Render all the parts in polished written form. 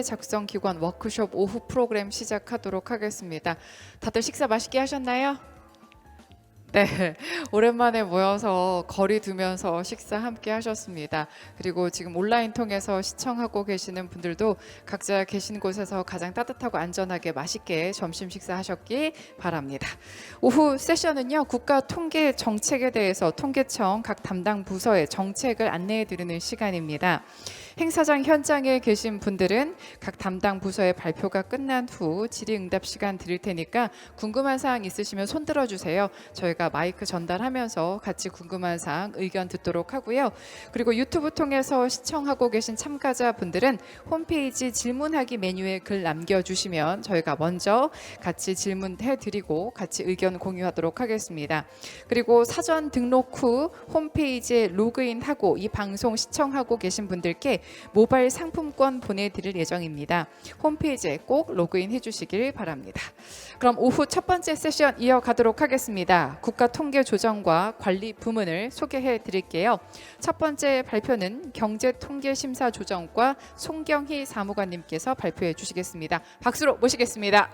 작성 기관 워크숍 오후 프로그램 시작하도록 하겠습니다. 다들 식사 맛있게 하셨나요? 네, 오랜만에 모여서 거리 두면서 식사 함께 하셨습니다. 그리고 지금 온라인 통해서 시청하고 계시는 분들도 각자 계신 곳에서 가장 따뜻하고 안전하게 맛있게 점심 식사하셨기 바랍니다. 오후 세션은요, 국가 통계 정책에 대해서 통계청 각 담당 부서의 정책을 안내해 드리는 시간입니다. 행사장 현장에 계신 분들은 각 담당 부서의 발표가 끝난 후 질의응답 시간 드릴 테니까 궁금한 사항 있으시면 손 들어주세요. 저희가 마이크 전달하면서 같이 궁금한 사항 의견 듣도록 하고요. 그리고 유튜브 통해서 시청하고 계신 참가자분들은 홈페이지 질문하기 메뉴에 글 남겨주시면 저희가 먼저 같이 질문해드리고 같이 의견 공유하도록 하겠습니다. 그리고 사전 등록 후 홈페이지에 로그인하고 이 방송 시청하고 계신 분들께 모바일 상품권 보내드릴 예정입니다. 홈페이지에 꼭 로그인 해주시길 바랍니다. 그럼 오후 첫 번째 세션 이어가도록 하겠습니다. 국가통계조정과 관리 부문을 소개해 드릴게요. 첫 번째 발표는 경제통계심사조정과 송경희 사무관님께서 발표해 주시겠습니다. 박수로 모시겠습니다.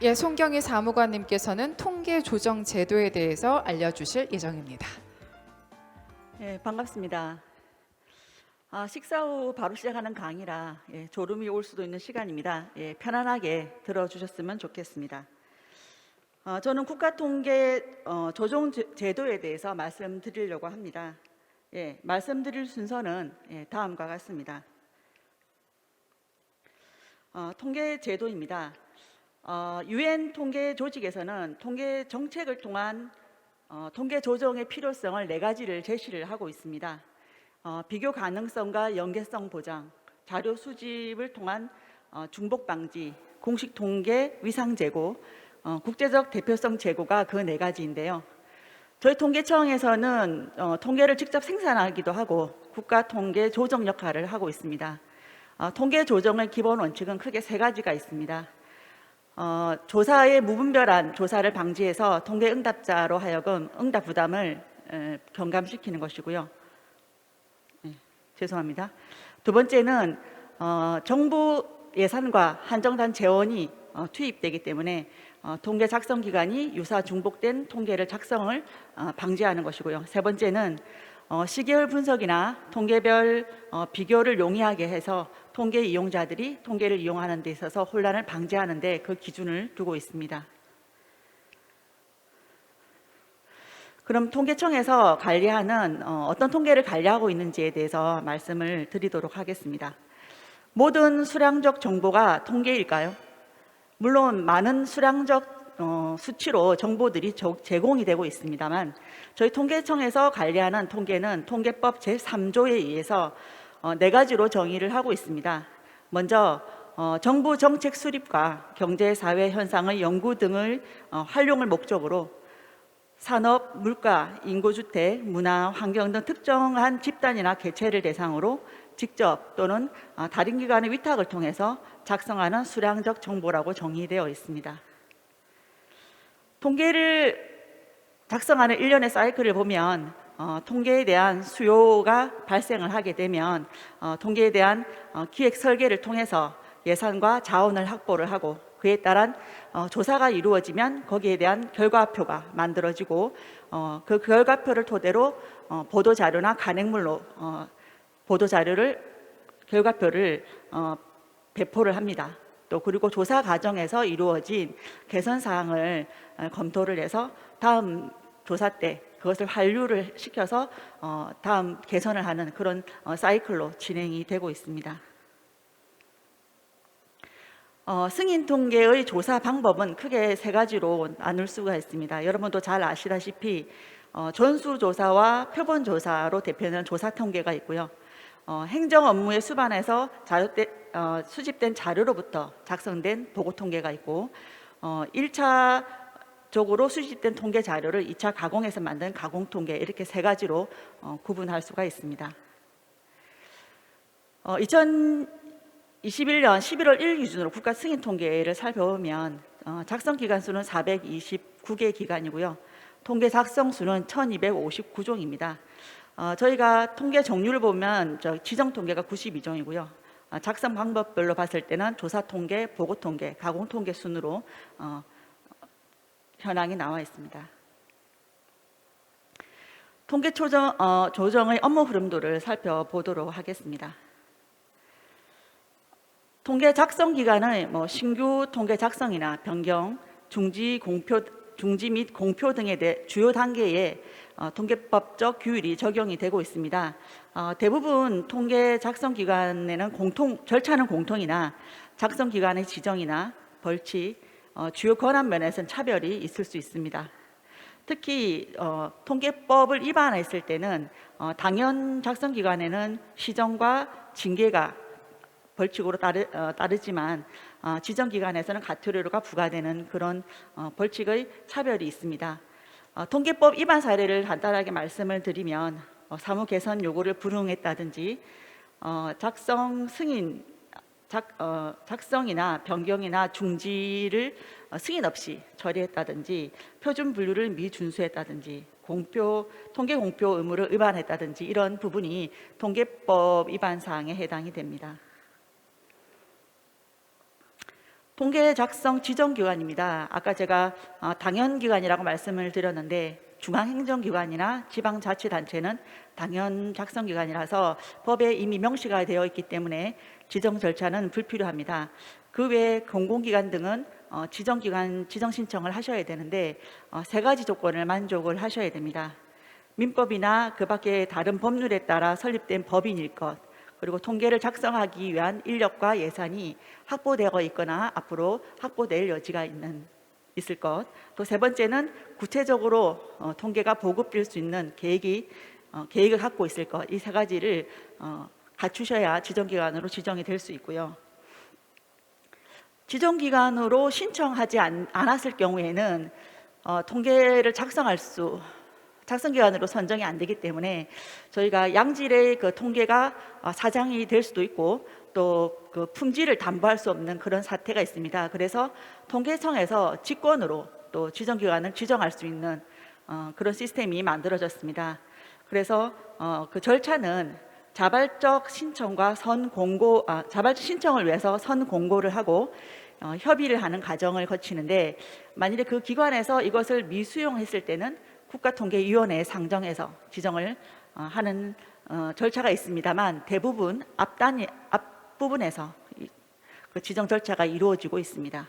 예, 송경희 사무관님께서는 통계조정 제도에 대해서 알려주실 예정입니다. 네, 반갑습니다. 식사 후 바로 시작하는 강의라 졸음이 올 수도 있는 시간입니다. 편안하게 들어주셨으면 좋겠습니다. 저는 국가통계 조정 제도에 대해서 말씀드리려고 합니다. 말씀드릴 순서는 다음과 같습니다. 통계 제도입니다. UN 통계 조직에서는 통계 정책을 통한 통계 조정의 필요성을 4가지를 제시를 하고 있습니다. 비교 가능성과 연계성 보장, 자료 수집을 통한 중복 방지, 공식 통계 위상 제고, 국제적 대표성 제고가 그 4가지인데요. 저희 통계청에서는 통계를 직접 생산하기도 하고 국가 통계 조정 역할을 하고 있습니다. 통계 조정의 기본 원칙은 크게 3가지가 있습니다. 조사의 무분별한 조사를 방지해서 통계 응답자로 하여금 응답 부담을 경감시키는 것이고요. 죄송합니다. 두 번째는 정부 예산과 한정단 재원이 투입되기 때문에 통계 작성 기간이 유사 중복된 통계를 작성을 방지하는 것이고요. 세 번째는 시계열 분석이나 통계별 비교를 용이하게 해서 통계 이용자들이 통계를 이용하는 데 있어서 혼란을 방지하는 데 그 기준을 두고 있습니다. 그럼 통계청에서 관리하는 어떤 통계를 관리하고 있는지에 대해서 말씀을 드리도록 하겠습니다. 모든 수량적 정보가 통계일까요? 물론 많은 수량적 수치로 정보들이 제공이 되고 있습니다만 저희 통계청에서 관리하는 통계는 통계법 제3조에 의해서 4가지로 정의를 하고 있습니다. 먼저 정부 정책 수립과 경제 사회 현상의 연구 등을 활용을 목적으로 산업, 물가, 인구주택, 문화, 환경 등 특정한 집단이나 개체를 대상으로 직접 또는 다른 기관의 위탁을 통해서 작성하는 수량적 정보라고 정의되어 있습니다. 통계를 작성하는 일련의 사이클을 보면 통계에 대한 수요가 발생을 하게 되면 통계에 대한 기획 설계를 통해서 예산과 자원을 확보를 하고 그에 따른 조사가 이루어지면 거기에 대한 결과표가 만들어지고 그 결과표를 토대로 보도자료나 간행물로 결과표를 배포를 합니다. 또 그리고 조사 과정에서 이루어진 개선 사항을 검토를 해서 다음 조사 때 그것을 환류를 시켜서 다음 개선을 하는 그런 사이클로 진행이 되고 있습니다. 승인 통계의 조사 방법은 크게 3가지로 나눌 수가 있습니다. 여러분도 잘 아시다시피 전수조사와 표본조사로 대표되는 조사 통계가 있고요. 행정 업무의 수반에서 수집된 자료로부터 작성된 보고 통계가 있고 1차적으로 수집된 통계 자료를 2차 가공해서 만든 가공 통계 이렇게 3가지로 구분할 수가 있습니다. 2021년 11월 1일 기준으로 국가 승인 통계를 살펴보면 작성 기간 수는 429개 기관이고요. 통계 작성 수는 1259종입니다. 저희가 통계 종류를 보면 지정 통계가 92종이고요. 작성 방법별로 봤을 때는 조사 통계, 보고 통계, 가공 통계 순으로 현황이 나와 있습니다. 통계 조정의 업무 흐름도를 살펴보도록 하겠습니다. 통계 작성 기간의 신규 통계 작성이나 변경, 중지 및 공표 등에 대해 주요 단계에 통계법적 규율이 적용이 되고 있습니다. 대부분 통계 작성 기간에는 절차는 공통이나 작성 기간의 지정이나 벌칙, 주요 권한 면에서는 차별이 있을 수 있습니다. 특히 통계법을 위반했을 때는 당연 작성 기간에는 시정과 징계가 벌칙으로 따르지만 지정 기간에서는 과태료가 부과되는 그런 벌칙의 차별이 있습니다. 통계법 위반 사례를 간단하게 말씀을 드리면 사무 개선 요구를 불응했다든지 작성 승인 작성이나 변경이나 중지를 승인 없이 처리했다든지 표준 분류를 미준수했다든지 통계 공표 의무를 위반했다든지 이런 부분이 통계법 위반 사항에 해당이 됩니다. 통계 작성 지정 기관입니다. 아까 제가 당연 기관이라고 말씀을 드렸는데 중앙행정기관이나 지방자치단체는 당연 작성 기관이라서 법에 이미 명시가 되어 있기 때문에 지정 절차는 불필요합니다. 그 외에 공공기관 등은 지정기관 지정 신청을 하셔야 되는데 세 가지 조건을 만족을 하셔야 됩니다. 민법이나 그 밖의 다른 법률에 따라 설립된 법인일 것, 그리고 통계를 작성하기 위한 인력과 예산이 확보되어 있거나 앞으로 확보될 여지가 있을 것. 또 세 번째는 구체적으로 통계가 보급될 수 있는 계획을 갖고 있을 것. 이 세 가지를 갖추셔야 지정기관으로 지정이 될 수 있고요. 지정기관으로 신청하지 않았을 경우에는 통계를 작성기관으로 선정이 안 되기 때문에 저희가 양질의 그 통계가 사장이 될 수도 있고 또 그 품질을 담보할 수 없는 그런 사태가 있습니다. 그래서 통계청에서 직권으로 또 지정기관을 지정할 수 있는 그런 시스템이 만들어졌습니다. 그래서 그 절차는 자발적 신청과 자발적 신청을 위해서 선공고를 하고 협의를 하는 과정을 거치는데 만일에 그 기관에서 이것을 미수용했을 때는 국가통계위원회에 상정해서 지정을 하는 절차가 있습니다만 대부분 앞부분에서 그 지정 절차가 이루어지고 있습니다.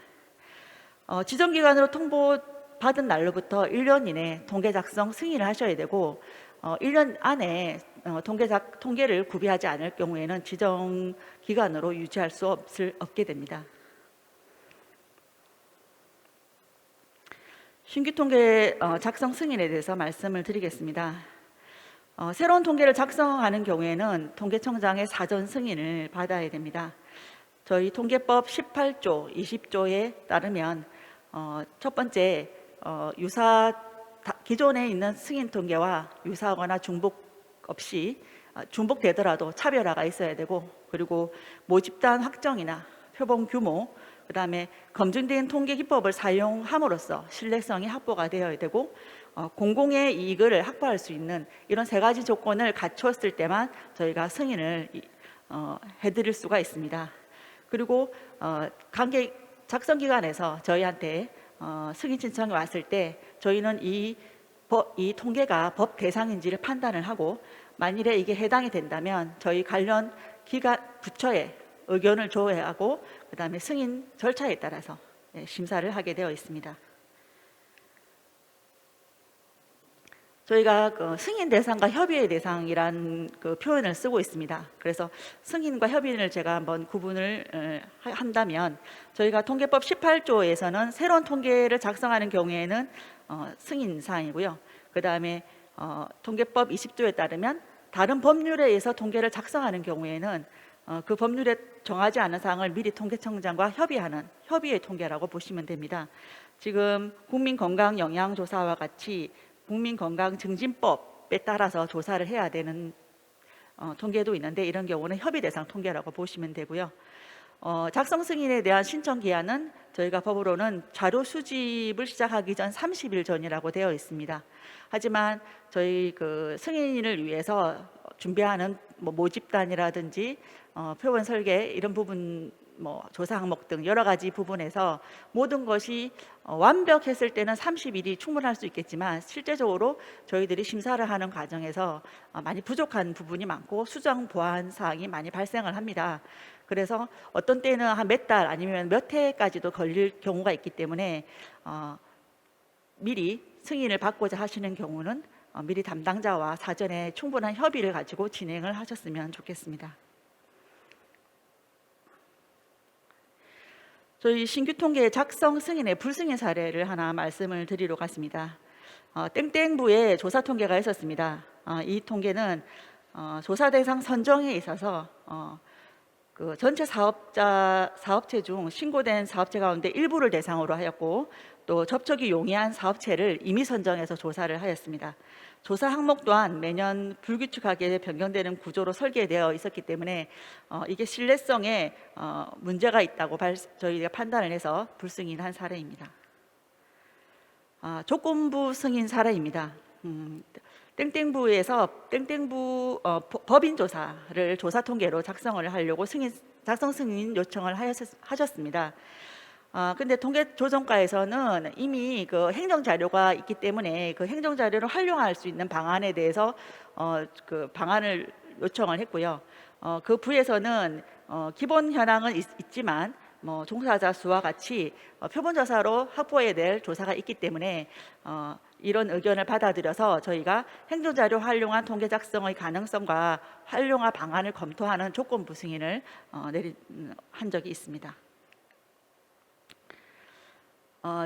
지정기관으로 통보받은 날로부터 1년 이내 통계 작성 승인을 하셔야 되고 1년 안에 통계를 구비하지 않을 경우에는 지정기관으로 유지할 수 없게 됩니다. 신규 통계 작성 승인에 대해서 말씀을 드리겠습니다. 새로운 통계를 작성하는 경우에는 통계청장의 사전 승인을 받아야 됩니다. 저희 통계법 18조, 20조에 따르면 첫 번째 기존에 있는 승인 통계와 유사하거나 중복되더라도 차별화가 있어야 되고 그리고 모집단 확정이나 표본 규모 그다음에 검증된 통계 기법을 사용함으로써 신뢰성이 확보가 되어야 되고 공공의 이익을 확보할 수 있는 이런 세 가지 조건을 갖추었을 때만 저희가 승인을 해드릴 수가 있습니다. 그리고 작성기관에서 저희한테 승인 신청이 왔을 때 저희는 이 통계가 법 대상인지를 판단을 하고 만일에 이게 해당이 된다면 저희 관련 부처에 의견을 조회하고 그다음에 승인 절차에 따라서 심사를 하게 되어 있습니다. 저희가 그 승인 대상과 협의의 대상이란 그 표현을 쓰고 있습니다. 그래서 승인과 협의를 제가 한번 구분을 한다면 저희가 통계법 18조에서는 새로운 통계를 작성하는 경우에는 승인 사항이고요. 그다음에 통계법 20조에 따르면 다른 법률에 의해서 통계를 작성하는 경우에는 그 법률에 정하지 않은 사항을 미리 통계청장과 협의하는 협의의 통계라고 보시면 됩니다. 지금 국민건강영양조사와 같이 국민건강증진법에 따라서 조사를 해야 되는 통계도 있는데 이런 경우는 협의 대상 통계라고 보시면 되고요. 작성 승인에 대한 신청 기한은 저희가 법으로는 자료 수집을 시작하기 전 30일 전이라고 되어 있습니다. 하지만 저희 그 승인을 위해서 준비하는 모집단이라든지 표본 설계 이런 부분, 조사 항목 등 여러 가지 부분에서 모든 것이 완벽했을 때는 30일이 충분할 수 있겠지만 실제적으로 저희들이 심사를 하는 과정에서 많이 부족한 부분이 많고 수정 보완 사항이 많이 발생을 합니다. 그래서 어떤 때는 한 몇 달 아니면 몇 해까지도 걸릴 경우가 있기 때문에 미리 승인을 받고자 하시는 경우는 미리 담당자와 사전에 충분한 협의를 가지고 진행을 하셨으면 좋겠습니다. 저희 신규 통계 작성 승인의 불승인 사례를 하나 말씀을 드리러 갔습니다. 땡땡부에 조사 통계가 있었습니다. 이 통계는 조사 대상 선정에 있어서 그 전체 사업체 중 신고된 사업체 가운데 일부를 대상으로 하였고 또 접촉이 용이한 사업체를 임의 선정해서 조사를 하였습니다. 조사 항목 또한 매년 불규칙하게 변경되는 구조로 설계되어 있었기 때문에 이게 신뢰성에 문제가 있다고 저희가 판단을 해서 불승인한 사례입니다. 조건부 승인 사례입니다. 땡땡부에서 땡땡부 법인 조사를 조사 통계로 작성을 하려고 작성 승인 요청을 하셨습니다. 근데 통계조정과에서는 이미 그 행정 자료가 있기 때문에 그 행정 자료를 활용할 수 있는 방안에 대해서 그 방안을 요청을 했고요. 그 부에서는 기본 현황은 있지만 종사자 수와 같이 표본조사로 확보해야 될 조사가 있기 때문에 이런 의견을 받아들여서 저희가 행정자료 활용한 통계 작성의 가능성과 활용화 방안을 검토하는 조건부 승인을 한 적이 있습니다.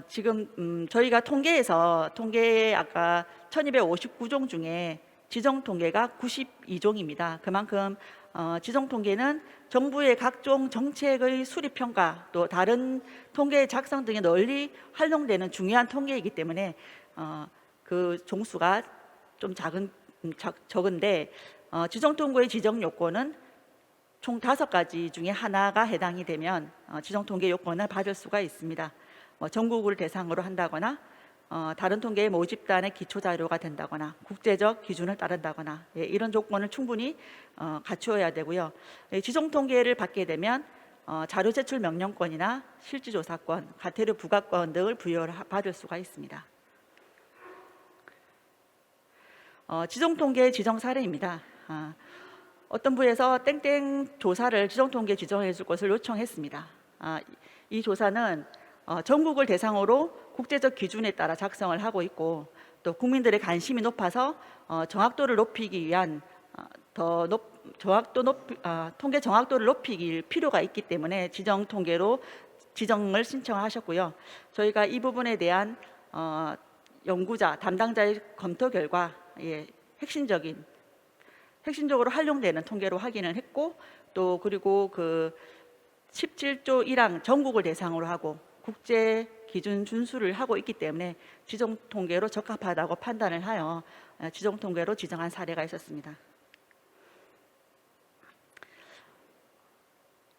지금 저희가 통계에 아까 1259종 중에 지정 통계가 92종입니다. 그만큼 지정 통계는 정부의 각종 정책의 수립 평가 또 다른 통계 작성 등에 널리 활용되는 중요한 통계이기 때문에 그 종수가 좀 적은데 지정 통계의 지정 요건은 총 5가지 중에 하나가 해당이 되면 지정 통계 요건을 받을 수가 있습니다. 전국을 대상으로 한다거나 다른 통계의 모집단의 기초 자료가 된다거나 국제적 기준을 따른다거나 이런 조건을 충분히 갖추어야 되고요. 지정 통계를 받게 되면 자료 제출 명령권이나 실질조사권, 과태료 부과권 등을 부여받을 수가 있습니다. 지정 통계 지정 사례입니다. 어떤 부에서 땡땡 조사를 지정 통계 지정해 줄 것을 요청했습니다. 이 조사는 전국을 대상으로 국제적 기준에 따라 작성을 하고 있고 또 국민들의 관심이 높아서 정확도를 높이기 위한 통계 정확도를 높이길 필요가 있기 때문에 지정 통계로 지정을 신청하셨고요. 저희가 이 부분에 대한 연구자 담당자의 검토 결과 핵심적으로 활용되는 통계로 확인을 했고 또 그리고 그 17조 1항 전국을 대상으로 하고 국제 기준 준수를 하고 있기 때문에 지정 통계로 적합하다고 판단을 하여 지정 통계로 지정한 사례가 있었습니다.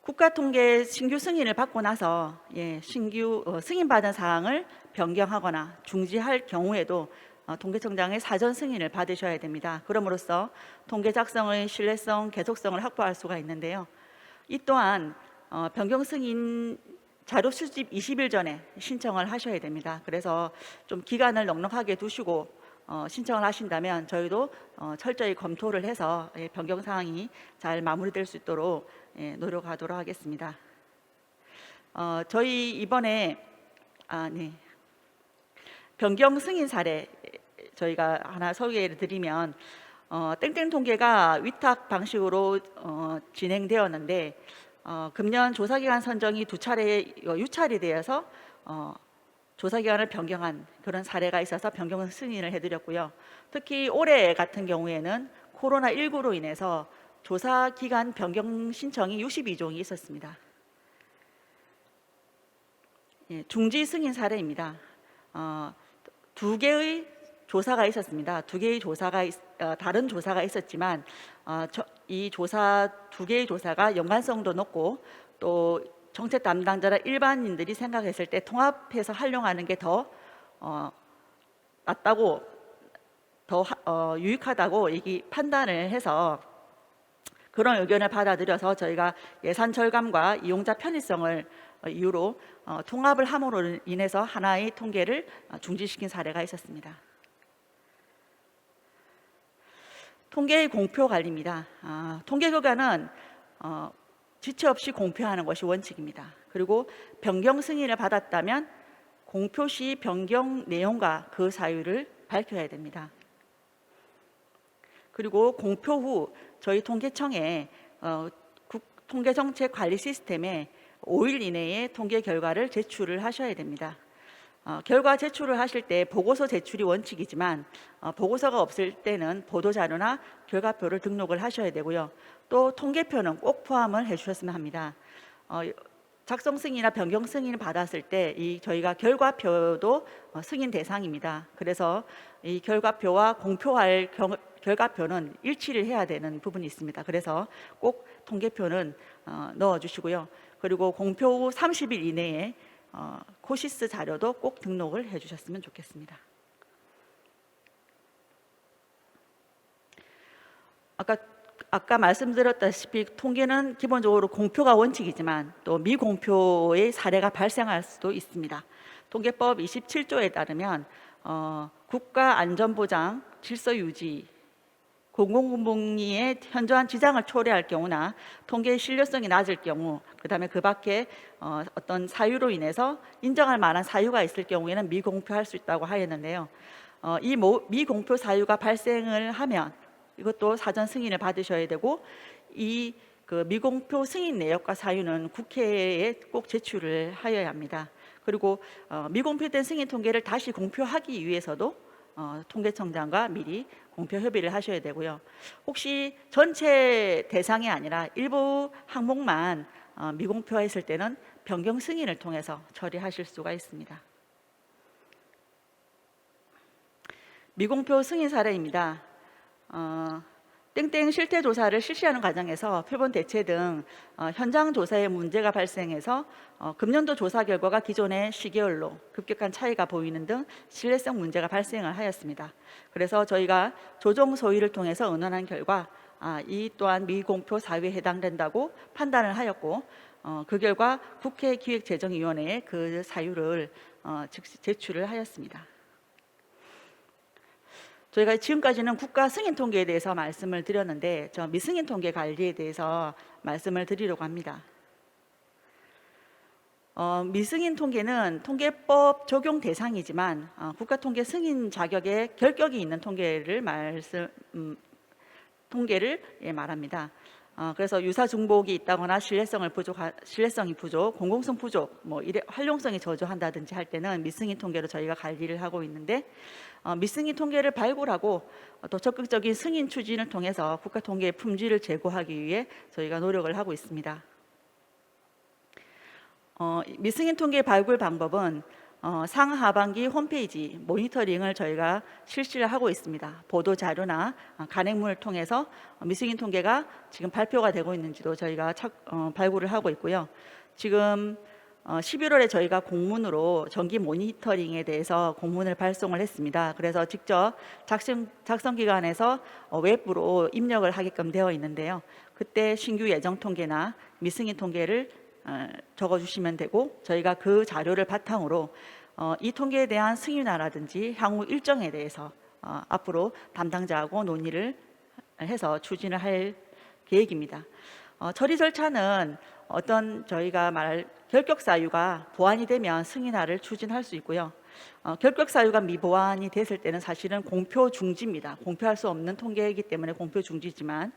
국가통계 신규 승인을 받고 나서 신규 승인받은 사항을 변경하거나 중지할 경우에도 통계청장의 사전 승인을 받으셔야 됩니다. 그럼으로써 통계 작성의 신뢰성, 계속성을 확보할 수가 있는데요. 이 또한 변경 승인 자료 수집 20일 전에 신청을 하셔야 됩니다. 그래서 좀 기간을 넉넉하게 두시고 신청을 하신다면 저희도 철저히 검토를 해서 변경 사항이 잘 마무리될 수 있도록 노력하도록 하겠습니다. 저희 이번에 변경 승인 사례 저희가 하나 소개를 드리면 땡땡 통계가 위탁 방식으로 진행되었는데 금년 조사기간 선정이 2차례 유찰이 되어서 조사기간을 변경한 그런 사례가 있어서 변경 승인을 해드렸고요. 특히 올해 같은 경우에는 코로나19로 인해서 조사기간 변경 신청이 62종이 있었습니다. 중지 승인 사례입니다. 2개의 조사가 있었습니다. 2개의 조사가 다른 조사가 있었지만 이 조사 2개의 조사가 연관성도 높고 또 정책 담당자나 일반인들이 생각했을 때 통합해서 활용하는 게 더 낫다고, 더 유익하다고 판단을 해서 그런 의견을 받아들여서 저희가 예산 절감과 이용자 편의성을 이유로 통합을 함으로 인해서 하나의 통계를 중지시킨 사례가 있었습니다. 통계의 공표 관리입니다. 통계 결과는 지체 없이 공표하는 것이 원칙입니다. 그리고 변경 승인을 받았다면 공표 시 변경 내용과 그 사유를 밝혀야 됩니다. 그리고 공표 후 저희 통계청에 통계정책 관리 시스템에 5일 이내에 통계 결과를 제출을 하셔야 됩니다. 결과 제출을 하실 때 보고서 제출이 원칙이지만 보고서가 없을 때는 보도자료나 결과표를 등록을 하셔야 되고요. 또 통계표는 꼭 포함을 해주셨으면 합니다. 작성 승인이나 변경 승인을 받았을 때 저희가 결과표도 승인 대상입니다. 그래서 이 결과표와 공표할 결과표는 일치를 해야 되는 부분이 있습니다. 그래서 꼭 통계표는 넣어주시고요. 그리고 공표 후 30일 이내에 코시스 자료도 꼭 등록을 해주셨으면 좋겠습니다. 아까 말씀드렸다시피 통계는 기본적으로 공표가 원칙이지만 또 미공표의 사례가 발생할 수도 있습니다. 통계법 27조에 따르면 국가안전보장, 질서유지, 공공분봉리에 현저한 지장을 초래할 경우나 통계의 신뢰성이 낮을 경우, 그다음에 그 밖에 어떤 사유로 인해서 인정할 만한 사유가 있을 경우에는 미공표할 수 있다고 하였는데요. 이 미공표 사유가 발생을 하면 이것도 사전 승인을 받으셔야 되고, 그 미공표 승인 내역과 사유는 국회에 꼭 제출을 하여야 합니다. 그리고 미공표된 승인 통계를 다시 공표하기 위해서도 통계청장과 미리 공표 협의를 하셔야 되고요. 혹시 전체 대상이 아니라 일부 항목만 미공표했을 때는 변경 승인을 통해서 처리하실 수가 있습니다. 미공표 승인 사례입니다. 땡땡 실태 조사를 실시하는 과정에서 표본 대체 등 현장 조사에 문제가 발생해서 금년도 조사 결과가 기존의 시계열로 급격한 차이가 보이는 등 신뢰성 문제가 발생을 하였습니다. 그래서 저희가 조정 소위를 통해서 의논한 결과 이 또한 미공표 사유에 해당된다고 판단을 하였고, 그 결과 국회 기획재정위원회에 그 사유를 즉시 제출을 하였습니다. 저희가 지금까지는 국가 승인 통계에 대해서 말씀을 드렸는데 미승인 통계 관리에 대해서 말씀을 드리려고 합니다. 미승인 통계는 통계법 적용 대상이지만 국가 통계 승인 자격에 결격이 있는 통계를 말합니다. 그래서 유사 중복이 있다거나 신뢰성이 부족, 공공성 부족, 활용성이 저조한다든지 할 때는 미승인 통계로 저희가 관리를 하고 있는데, 미승인 통계를 발굴하고 또 적극적인 승인 추진을 통해서 국가 통계의 품질을 제고하기 위해 저희가 노력을 하고 있습니다. 미승인 통계 발굴 방법은 상하반기 홈페이지 모니터링을 저희가 실시를 하고 있습니다. 보도 자료나 간행문을 통해서 미승인 통계가 지금 발표가 되고 있는지도 저희가 발굴을 하고 있고요. 지금 11월에 저희가 공문으로 정기 모니터링에 대해서 공문을 발송을 했습니다. 그래서 직접 작성기관에서 웹으로 입력을 하게끔 되어 있는데요. 그때 신규 예정 통계나 미승인 통계를 적어주시면 되고, 저희가 그 자료를 바탕으로 이 통계에 대한 승인화라든지 향후 일정에 대해서 앞으로 담당자하고 논의를 해서 추진을 할 계획입니다. 처리 절차는 저희가 말할 결격 사유가 보완이 되면 승인화를 추진할 수 있고요. 결격 사유가 미보완이 됐을 때는 사실은 공표 중지입니다. 공표할 수 없는 통계이기 때문에 공표 중지지만,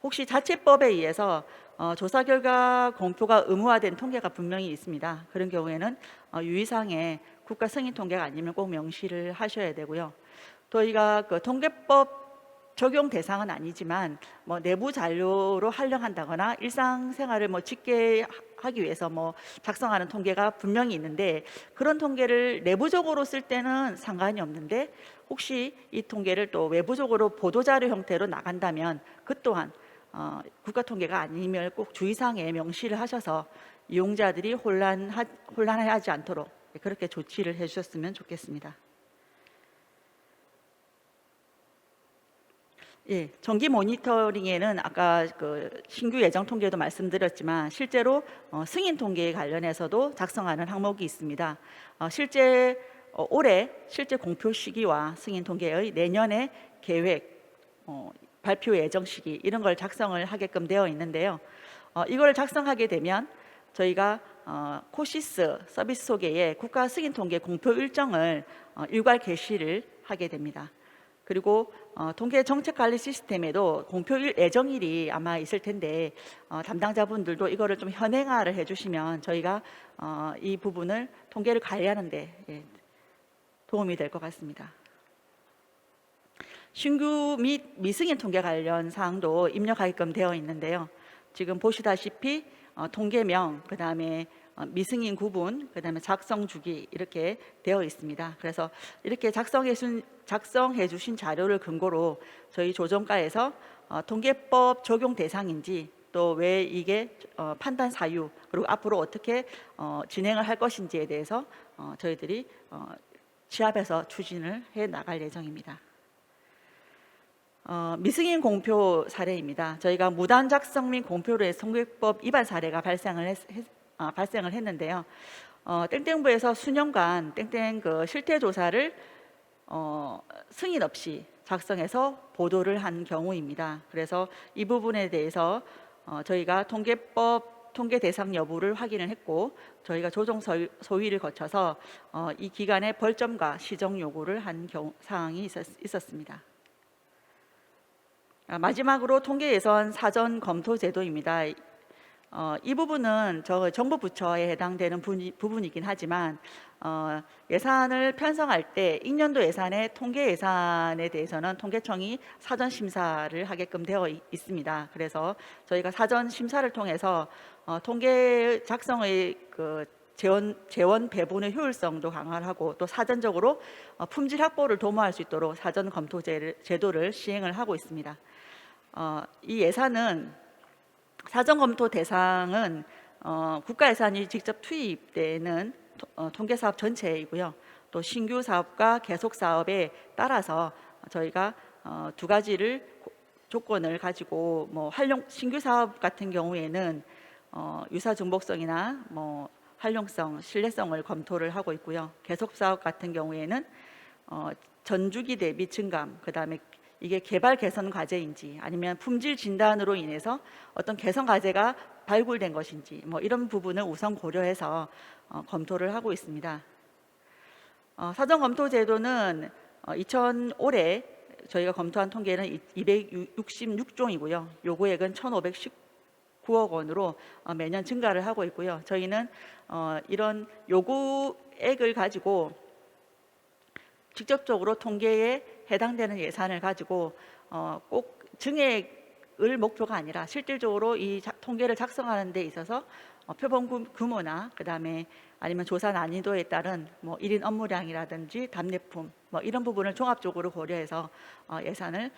혹시 자체법에 의해서 조사 결과 공표가 의무화된 통계가 분명히 있습니다. 그런 경우에는 유의사항에 국가 승인 통계가 아니면 꼭 명시를 하셔야 되고요. 저희가 그 통계법 적용 대상은 아니지만 내부 자료로 활용한다거나 일상생활을 집계하기 위해서 작성하는 통계가 분명히 있는데, 그런 통계를 내부적으로 쓸 때는 상관이 없는데, 혹시 이 통계를 또 외부적으로 보도자료 형태로 나간다면 그 또한 국가통계가 아니면 꼭 주의사항에 명시를 하셔서 이용자들이 혼란하지 않도록 그렇게 조치를 해주셨으면 좋겠습니다. 예, 정기 모니터링에는 아까 그 신규 예정 통계도 말씀드렸지만 실제로 승인 통계에 관련해서도 작성하는 항목이 있습니다. 실제 올해 실제 공표 시기와 승인 통계의 내년의 계획, 발표 예정 시기 이런 걸 작성을 하게끔 되어 있는데요. 이걸 작성하게 되면 저희가 코시스 서비스 소개에 국가 승인 통계 공표 일정을 일괄 게시를 하게 됩니다. 그리고 통계 정책 관리 시스템에도 공표일 예정일이 아마 있을 텐데 담당자분들도 이거를 좀 현행화를 해주시면 저희가 이 부분을 통계를 관리하는데 도움이 될 것 같습니다. 신규 및 미승인 통계 관련 사항도 입력하게끔 되어 있는데요. 지금 보시다시피 통계명, 그 다음에 미승인 구분, 그 다음에 작성 주기 이렇게 되어 있습니다. 그래서 이렇게 작성해 주신 자료를 근거로 저희 조정과에서 통계법 적용 대상인지 또 왜 이게 판단 사유 그리고 앞으로 어떻게 진행을 할 것인지에 대해서 저희들이 취합해서 추진을 해 나갈 예정입니다. 미승인 공표 사례입니다. 저희가 무단 작성 및 공표로 해서 통계법 위반 사례가 발생을 했는데요. 땡땡부에서 수년간 땡땡 그 실태 조사를 승인 없이 작성해서 보도를 한 경우입니다. 그래서 이 부분에 대해서 저희가 통계법 통계 대상 여부를 확인을 했고 저희가 조정 소위를 거쳐서 이 기간에 벌점과 시정 요구를 한 사항이 있었습니다. 마지막으로 통계 예산 사전 검토 제도입니다. 이 부분은 정부 부처에 해당되는 부분이긴 하지만 예산을 편성할 때 익년도 예산의 통계 예산에 대해서는 통계청이 사전 심사를 하게끔 되어 있습니다. 그래서 저희가 사전 심사를 통해서 통계 작성의 그 재원 배분의 효율성도 강화를 하고 또 사전적으로 품질 확보를 도모할 수 있도록 사전 검토 제도를 시행을 하고 있습니다. 이 예산은 사전 검토 대상은 국가 예산이 직접 투입되는 통계 사업 전체이고요. 또 신규 사업과 계속 사업에 따라서 저희가 두 가지를 조건을 가지고 신규 사업 같은 경우에는 유사 중복성이나 활용성, 신뢰성을 검토를 하고 있고요. 계속 사업 같은 경우에는 전주기 대비 증감, 그다음에 이게 개발 개선 과제인지 아니면 품질 진단으로 인해서 어떤 개선 과제가 발굴된 것인지 이런 부분을 우선 고려해서 검토를 하고 있습니다. 사전 검토 제도는 올해 저희가 검토한 통계는 266종이고요. 요구액은 1,519억 원으로 매년 증가를 하고 있고요. 저희는 이런 요구액을 가지고 직접적으로 통계에 해당되는 예산을 가지고 꼭 증액을 목표가 아니라 실질적으로 이 통계를 작성하는 데 있어서 표본 규모나 그다음에 아니면 조사 난이도에 따른 1인 업무량이라든지 답례품 이런 부분을 종합적으로 고려해서 예산을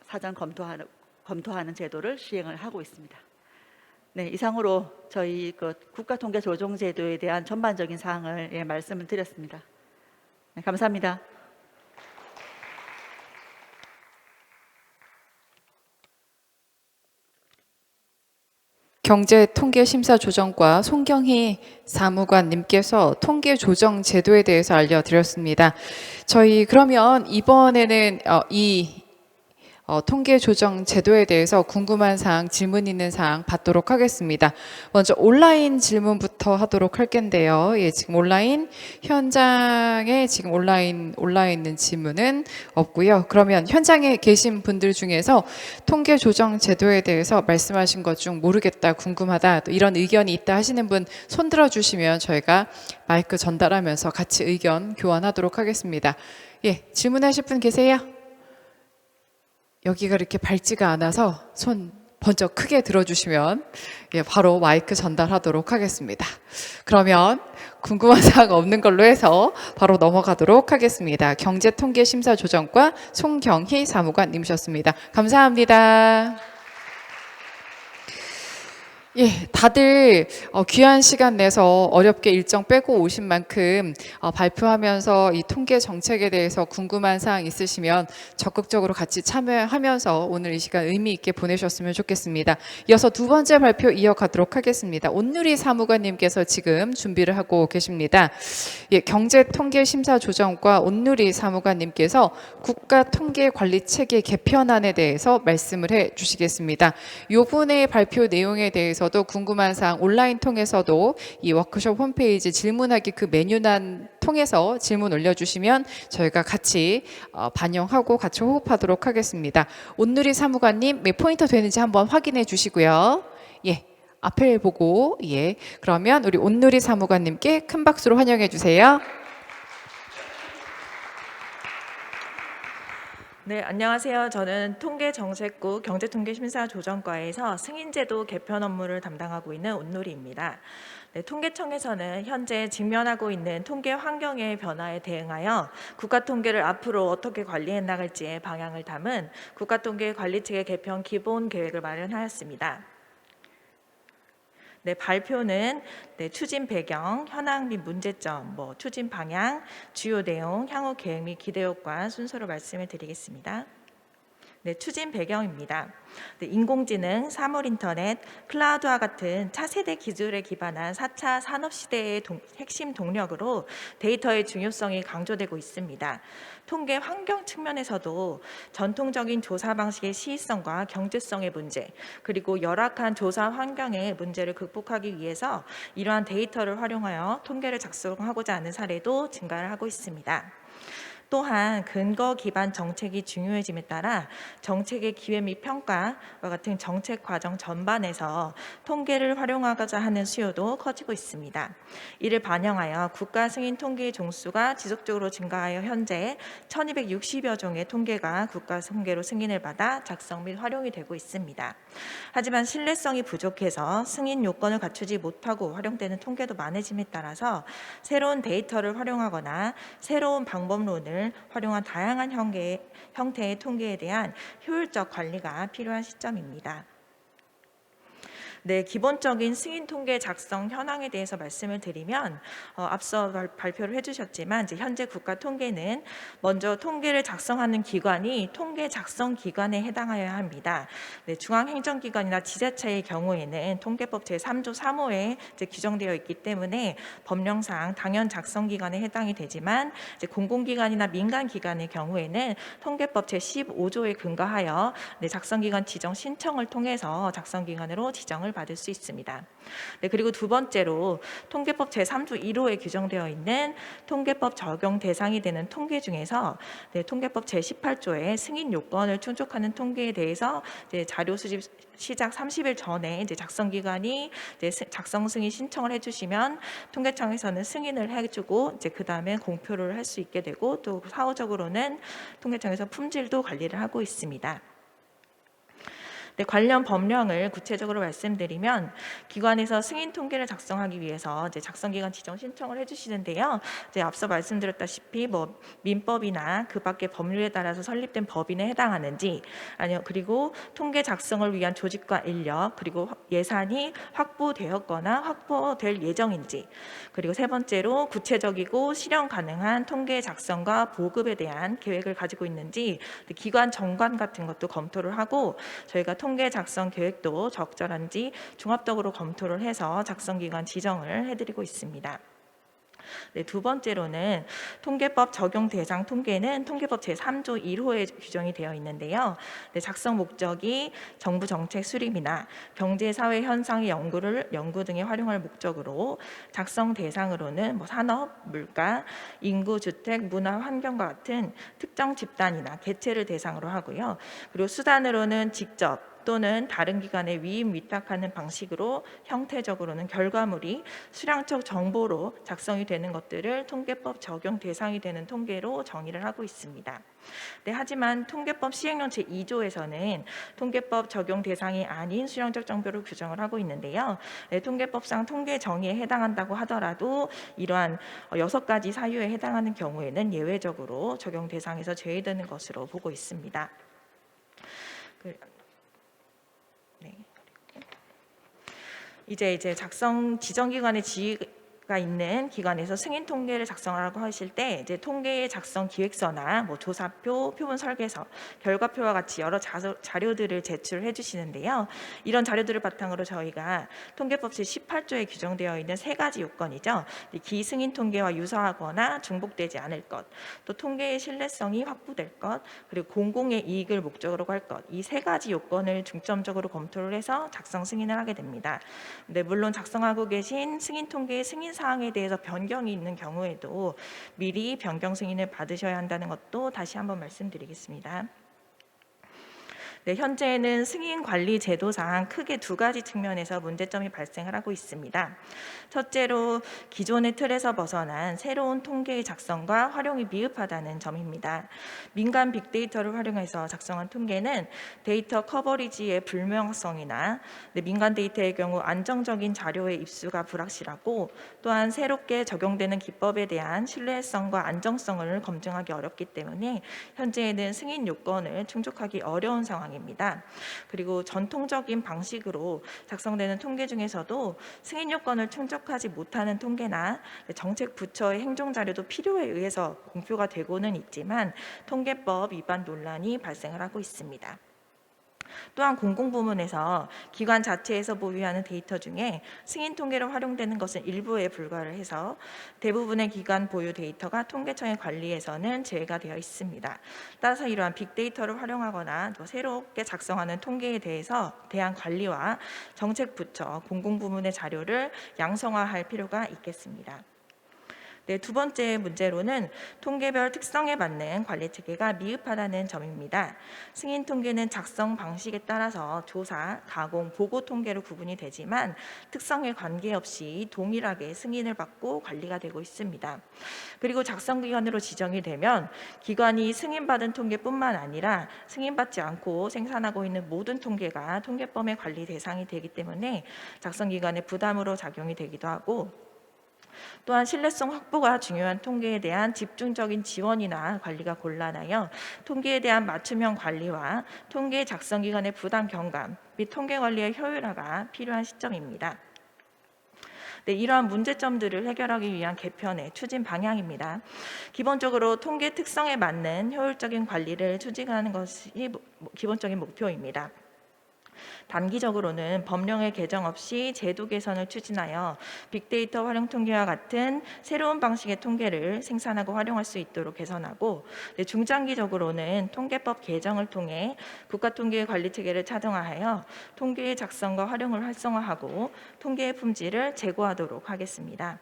사전 검토하는 제도를 시행을 하고 있습니다. 네, 이상으로 저희 그 국가통계조정제도에 대한 전반적인 사항을 말씀을 드렸습니다. 네, 감사합니다. 경제통계심사조정과 송경희 사무관님께서 통계조정 제도에 대해서 알려드렸습니다. 저희 그러면 이번에는 이 통계조정 제도에 대해서 궁금한 사항, 질문 있는 사항 받도록 하겠습니다. 먼저 온라인 질문부터 하도록 할 텐데요. 지금 온라인 현장에 지금 올라 있는 질문은 없고요. 그러면 현장에 계신 분들 중에서 통계조정 제도에 대해서 말씀하신 것 중 모르겠다, 궁금하다, 이런 의견이 있다 하시는 분 손 들어주시면 저희가 마이크 전달하면서 같이 의견 교환하도록 하겠습니다. 질문하실 분 계세요? 여기가 이렇게 밝지가 않아서 손 번쩍 크게 들어주시면 바로 마이크 전달하도록 하겠습니다. 그러면 궁금한 사항 없는 걸로 해서 바로 넘어가도록 하겠습니다. 경제통계심사조정과 송경희 사무관님이셨습니다. 감사합니다. 예, 다들 귀한 시간 내서 어렵게 일정 빼고 오신 만큼 발표하면서 이 통계 정책에 대해서 궁금한 사항 있으시면 적극적으로 같이 참여하면서 오늘 이 시간 의미 있게 보내셨으면 좋겠습니다. 이어서 두 번째 발표 이어가도록 하겠습니다. 온누리 사무관님께서 지금 준비를 하고 계십니다. 예, 경제통계심사조정과 온누리 사무관님께서 국가통계관리체계 개편안에 대해서 말씀을 해 주시겠습니다. 요번에 발표 내용에 대해서도 궁금한 사항 온라인 통해서도 이 워크숍 홈페이지 질문하기 그 메뉴란 통해서 질문 올려주시면 저희가 같이 반영하고 같이 호흡하도록 하겠습니다. 온누리 사무관님 몇 포인트 되는지 한번 확인해 주시고요. 예. 앞을 보고 예 그러면 우리 온누리 사무관님께 큰 박수로 환영해 주세요. 네, 안녕하세요. 저는 통계정책국 경제통계심사조정과에서 승인제도 개편 업무를 담당하고 있는 온누리입니다. 네, 통계청에서는 현재 직면하고 있는 통계 환경의 변화에 대응하여 국가통계를 앞으로 어떻게 관리해 나갈지의 방향을 담은 국가통계관리체계 개편 기본 계획을 마련하였습니다. 네, 발표는 추진 배경, 현황 및 문제점, 추진 방향, 주요 내용, 향후 계획 및 기대 효과 순서로 말씀을 드리겠습니다. 네, 추진 배경입니다. 네, 인공지능, 사물인터넷, 클라우드와 같은 차세대 기술에 기반한 4차 산업시대의 핵심 동력으로 데이터의 중요성이 강조되고 있습니다. 통계 환경 측면에서도 전통적인 조사 방식의 시의성과 경제성의 문제, 그리고 열악한 조사 환경의 문제를 극복하기 위해서 이러한 데이터를 활용하여 통계를 작성하고자 하는 사례도 증가를 하고 있습니다. 또한 근거 기반 정책이 중요해짐에 따라 정책의 기획 및 평가와 같은 정책 과정 전반에서 통계를 활용하고자 하는 수요도 커지고 있습니다. 이를 반영하여 국가 승인 통계의 종수가 지속적으로 증가하여 현재 1260여 종의 통계가 국가 통계로 승인을 받아 작성 및 활용이 되고 있습니다. 하지만 신뢰성이 부족해서 승인 요건을 갖추지 못하고 활용되는 통계도 많아짐에 따라서 새로운 데이터를 활용하거나 새로운 방법론을 활용한 다양한 형태의 통계에 대한 효율적 관리가 필요한 시점입니다. 네, 기본적인 승인 통계 작성 현황에 대해서 말씀을 드리면 앞서 발표를 해주셨지만 이제 현재 국가 통계는 먼저 통계를 작성하는 기관이 통계 작성 기관에 해당하여야 합니다. 네, 중앙행정기관이나 지자체의 경우에는 통계법 제3조 3호에 이제 규정되어 있기 때문에 법령상 당연 작성 기관에 해당이 되지만 이제 공공기관이나 민간기관의 경우에는 통계법 제15조에 근거하여 작성기관 지정 신청을 통해서 작성기관으로 지정을 받을 수 있습니다. 네, 그리고 두 번째로 통계법 제3조 1호에 규정되어 있는 통계법 적용 대상이 되는 통계 중에서 통계법 제18조의 승인 요건을 충족하는 통계에 대해서 자료 수집 시작 30일 전에 작성기관이 작성 승인 신청을 해주시면 통계청에서는 승인을 해주고 그 다음에 공표를 할 수 있게 되고 또 사후적으로는 통계청에서 품질도 관리를 하고 있습니다. 네, 관련 법령을 구체적으로 말씀드리면 기관에서 승인 통계를 작성하기 위해서 작성기관 지정 신청을 해주시는데요. 앞서 말씀드렸다시피 민법이나 그 밖의 법률에 따라서 설립된 법인에 해당하는지 그리고 통계 작성을 위한 조직과 인력 그리고 예산이 확보되었거나 확보될 예정인지 그리고 세 번째로 구체적이고 실현 가능한 통계 작성과 보급에 대한 계획을 가지고 있는지 기관 정관 같은 것도 검토를 하고 저희가 통계 작성 계획도 적절한지 종합적으로 검토를 해서 작성기관 지정을 해드리고 있습니다. 네, 두 번째로는 통계법 적용 대상 통계는 통계법 제3조 1호에 규정이 되어 있는데요. 작성 목적이 정부 정책 수립이나 경제 사회 현상의 연구 등에 활용할 목적으로 작성 대상으로는 산업, 물가, 인구, 주택, 문화, 환경과 같은 특정 집단이나 개체를 대상으로 하고요. 그리고 수단으로는 직접 또는 다른 기관에 위임 위탁하는 방식으로 형태적으로는 결과물이 수량적 정보로 작성이 되는 것들을 통계법 적용 대상이 되는 통계로 정의를 하고 있습니다. 네, 하지만 통계법 시행령 제2조에서는 통계법 적용 대상이 아닌 수량적 정보를 규정을 하고 있는데요. 네, 통계법상 통계 정의에 해당한다고 하더라도 이러한 6가지 사유에 해당하는 경우에는 예외적으로 적용 대상에서 제외되는 것으로 보고 있습니다. 이제 작성 지정기관의 지위가 있는 기관에서 승인 통계를 작성하라고 하실 때 이제 통계 작성 기획서나 뭐 조사표, 표본 설계서, 결과표와 같이 여러 자료들을 제출해 주시는데요. 이런 자료들을 바탕으로 저희가 통계법 제18조에 규정되어 있는 세 가지 요건이죠. 기승인 통계와 유사하거나 중복되지 않을 것, 또 통계의 신뢰성이 확보될 것, 그리고 공공의 이익을 목적으로 할 것, 이 세 가지 요건을 중점적으로 검토를 해서 작성 승인을 하게 됩니다. 네, 물론 작성하고 계신 승인 통계의 승인 사항에 대해서 변경이 있는 경우에도 미리 변경 승인을 받으셔야 한다는 것도 다시 한번 말씀드리겠습니다. 네, 현재는 승인 관리 제도상 크게 두 가지 측면에서 문제점이 발생을 하고 있습니다. 첫째로 기존의 틀에서 벗어난 새로운 통계의 작성과 활용이 미흡하다는 점입니다. 민간 빅데이터를 활용해서 작성한 통계는 데이터 커버리지의 불명확성이나 민간 데이터의 경우 안정적인 자료의 입수가 불확실하고, 또한 새롭게 적용되는 기법에 대한 신뢰성과 안정성을 검증하기 어렵기 때문에 현재는 승인 요건을 충족하기 어려운 상황입니다. 그리고 전통적인 방식으로 작성되는 통계 중에서도 승인 요건을 충족하지 못하는 통계나 정책 부처의 행정 자료도 필요에 의해서 공표가 되고는 있지만 통계법 위반 논란이 발생을 하고 있습니다. 또한 공공부문에서 기관 자체에서 보유하는 데이터 중에 승인 통계로 활용되는 것은 일부에 불과를 해서 대부분의 기관 보유 데이터가 통계청의 관리에서는 제외가 되어 있습니다. 따라서 이러한 빅데이터를 활용하거나 또 새롭게 작성하는 통계에 대한 관리와 정책 부처, 공공부문의 자료를 양성화할 필요가 있겠습니다. 네, 두 번째 문제로는 통계별 특성에 맞는 관리 체계가 미흡하다는 점입니다. 승인 통계는 작성 방식에 따라서 조사, 가공, 보고 통계로 구분이 되지만 특성에 관계없이 동일하게 승인을 받고 관리가 되고 있습니다. 그리고 작성 기관으로 지정이 되면 기관이 승인받은 통계뿐만 아니라 승인받지 않고 생산하고 있는 모든 통계가 통계법의 관리 대상이 되기 때문에 작성 기관의 부담으로 작용이 되기도 하고, 또한 신뢰성 확보가 중요한 통계에 대한 집중적인 지원이나 관리가 곤란하여 통계에 대한 맞춤형 관리와 통계 작성 기관의 부담 경감 및 통계 관리의 효율화가 필요한 시점입니다. 네, 이러한 문제점들을 해결하기 위한 개편의 추진 방향입니다. 기본적으로 통계 특성에 맞는 효율적인 관리를 추진하는 것이 기본적인 목표입니다. 단기적으로는 법령의 개정 없이 제도 개선을 추진하여 빅데이터 활용 통계와 같은 새로운 방식의 통계를 생산하고 활용할 수 있도록 개선하고, 중장기적으로는 통계법 개정을 통해 국가통계관리 체계를 차등화하여 통계의 작성과 활용을 활성화하고 통계의 품질을 제고하도록 하겠습니다.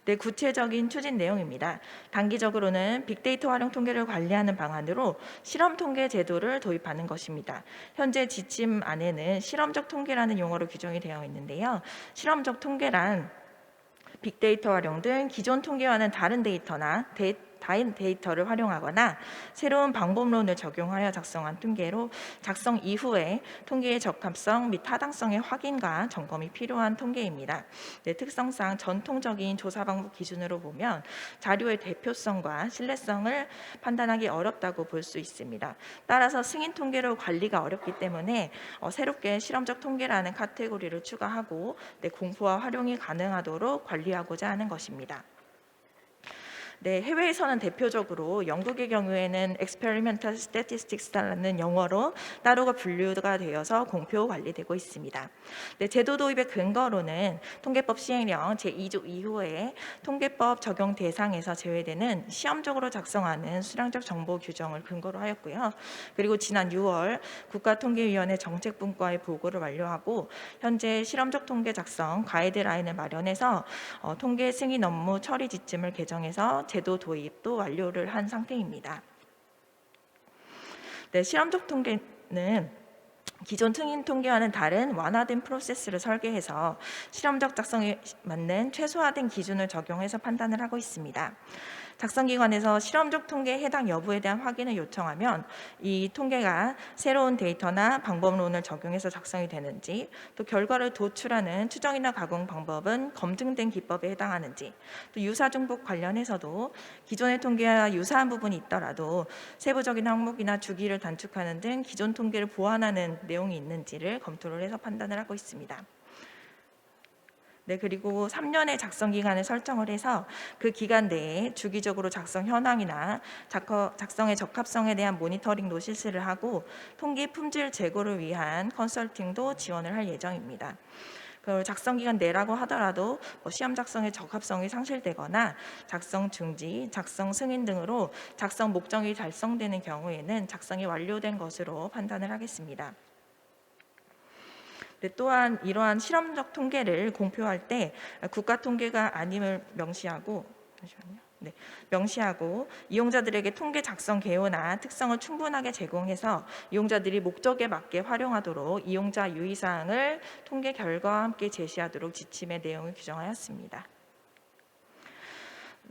네, 구체적인 추진 내용입니다. 단기적으로는 빅데이터 활용 통계를 관리하는 방안으로 실험 통계 제도를 도입하는 것입니다. 현재 지침 안에는 실험적 통계라는 용어로 규정이 되어 있는데요. 실험적 통계란 빅데이터 활용 등 기존 통계와는 다른 데이터를 활용하거나 새로운 방법론을 적용하여 작성한 통계로 작성 이후에 통계의 적합성 및 타당성의 확인과 점검이 필요한 통계입니다. 네, 특성상 전통적인 조사 방법 기준으로 보면 자료의 대표성과 신뢰성을 판단하기 어렵다고 볼 수 있습니다. 따라서 승인 통계로 관리가 어렵기 때문에 새롭게 실험적 통계라는 카테고리를 추가하고 공포와 활용이 가능하도록 관리하고자 하는 것입니다. 네, 해외에서는 대표적으로 영국의 경우에는 Experimental Statistics라는 영어로 따로가 분류가 되어서 공표 관리되고 있습니다. 네, 제도 도입의 근거로는 통계법 시행령 제2조 2호의 통계법 적용 대상에서 제외되는 시험적으로 작성하는 수량적 정보 규정을 근거로 하였고요. 그리고 지난 6월 국가통계위원회 정책분과의 보고를 완료하고 현재 실험적 통계 작성 가이드라인을 마련해서 통계 승인 업무 처리 지침을 개정해서 제도 도입도 완료를 한 상태입니다. 네, 실험적 통계는 기존 승인 통계와는 다른 완화된 프로세스를 설계해서 실험적 작성에 맞는 최소화된 기준을 적용해서 판단을 하고 있습니다. 작성기관에서 실험적 통계 해당 여부에 대한 확인을 요청하면 이 통계가 새로운 데이터나 방법론을 적용해서 작성이 되는지, 또 결과를 도출하는 추정이나 가공 방법은 검증된 기법에 해당하는지, 또 유사 중복 관련해서도 기존의 통계와 유사한 부분이 있더라도 세부적인 항목이나 주기를 단축하는 등 기존 통계를 보완하는 내용이 있는지를 검토를 해서 판단을 하고 있습니다. 네, 그리고 3년의 작성 기간을 설정을 해서 그 기간 내에 주기적으로 작성 현황이나 작성의 적합성에 대한 모니터링도 실시를 하고 통계 품질 제고를 위한 컨설팅도 지원을 할 예정입니다. 그 작성 기간 내라고 하더라도 시험 작성의 적합성이 상실되거나 작성 중지, 작성 승인 등으로 작성 목적이 달성되는 경우에는 작성이 완료된 것으로 판단을 하겠습니다. 네, 또한 이러한 실험적 통계를 공표할 때 국가 통계가 아님을 명시하고 이용자들에게 통계 작성 개요나 특성을 충분하게 제공해서 이용자들이 목적에 맞게 활용하도록 이용자 유의사항을 통계 결과와 함께 제시하도록 지침의 내용을 규정하였습니다.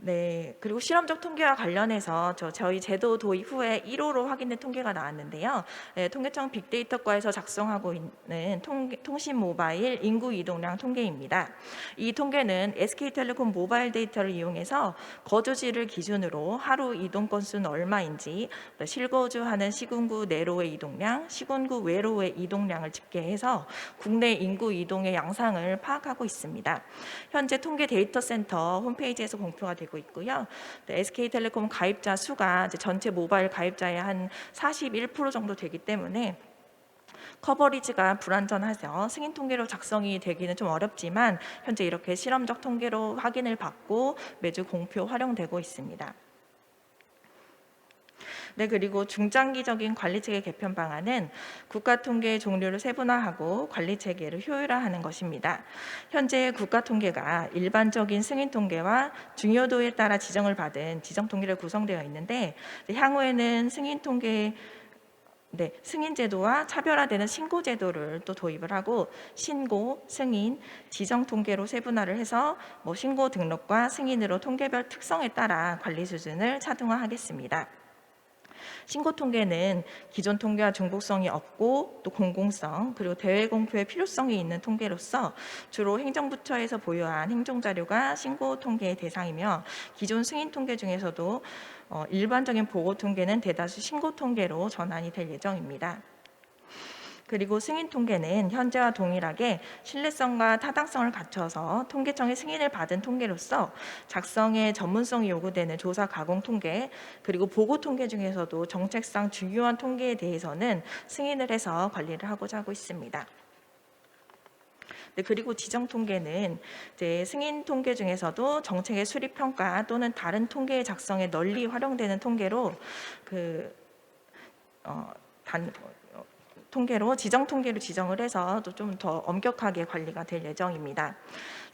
네, 그리고 실험적 통계와 관련해서 저희 제도 도입 후에 1호로 확인된 통계가 나왔는데요. 네, 통계청 빅데이터과에서 작성하고 있는 통신 모바일 인구 이동량 통계입니다. 이 통계는 SK텔레콤 모바일 데이터를 이용해서 거주지를 기준으로 하루 이동 건수는 얼마인지, 실거주하는 시군구 내로의 이동량, 시군구 외로의 이동량을 집계해서 국내 인구 이동의 양상을 파악하고 있습니다. 현재 통계 데이터 센터 홈페이지에서 공표가 되고 있고요. SK텔레콤 가입자 수가 전체 모바일 가입자의 한 41% 정도 되기 때문에 커버리지가 불완전해서 승인 통계로 작성이 되기는 좀 어렵지만 현재 이렇게 실험적 통계로 확인을 받고 매주 공표 활용되고 있습니다. 네, 그리고 중장기적인 관리체계 개편 방안은 국가통계의 종류를 세분화하고 관리체계를 효율화하는 것입니다. 현재 국가통계가 일반적인 승인통계와 중요도에 따라 지정을 받은 지정통계로 구성되어 있는데 향후에는 승인통계 승인제도와 차별화되는 신고제도를 또 도입을 하고 신고, 승인, 지정통계로 세분화를 해서 신고 등록과 승인으로 통계별 특성에 따라 관리 수준을 차등화하겠습니다. 신고 통계는 기존 통계와 중복성이 없고 또 공공성 그리고 대외 공표의 필요성이 있는 통계로서 주로 행정부처에서 보유한 행정자료가 신고 통계의 대상이며 기존 승인 통계 중에서도 일반적인 보고 통계는 대다수 신고 통계로 전환이 될 예정입니다. 그리고 승인 통계는 현재와 동일하게 신뢰성과 타당성을 갖춰서 통계청의 승인을 받은 통계로서 작성에 전문성이 요구되는 조사 가공 통계 그리고 보고 통계 중에서도 정책상 중요한 통계에 대해서는 승인을 해서 관리를 하고자 하고 있습니다. 네, 그리고 지정 통계는 승인 통계 중에서도 정책의 수립 평가 또는 다른 통계의 작성에 널리 활용되는 통계로 지정 통계로 지정을 해서 또 좀 더 엄격하게 관리가 될 예정입니다.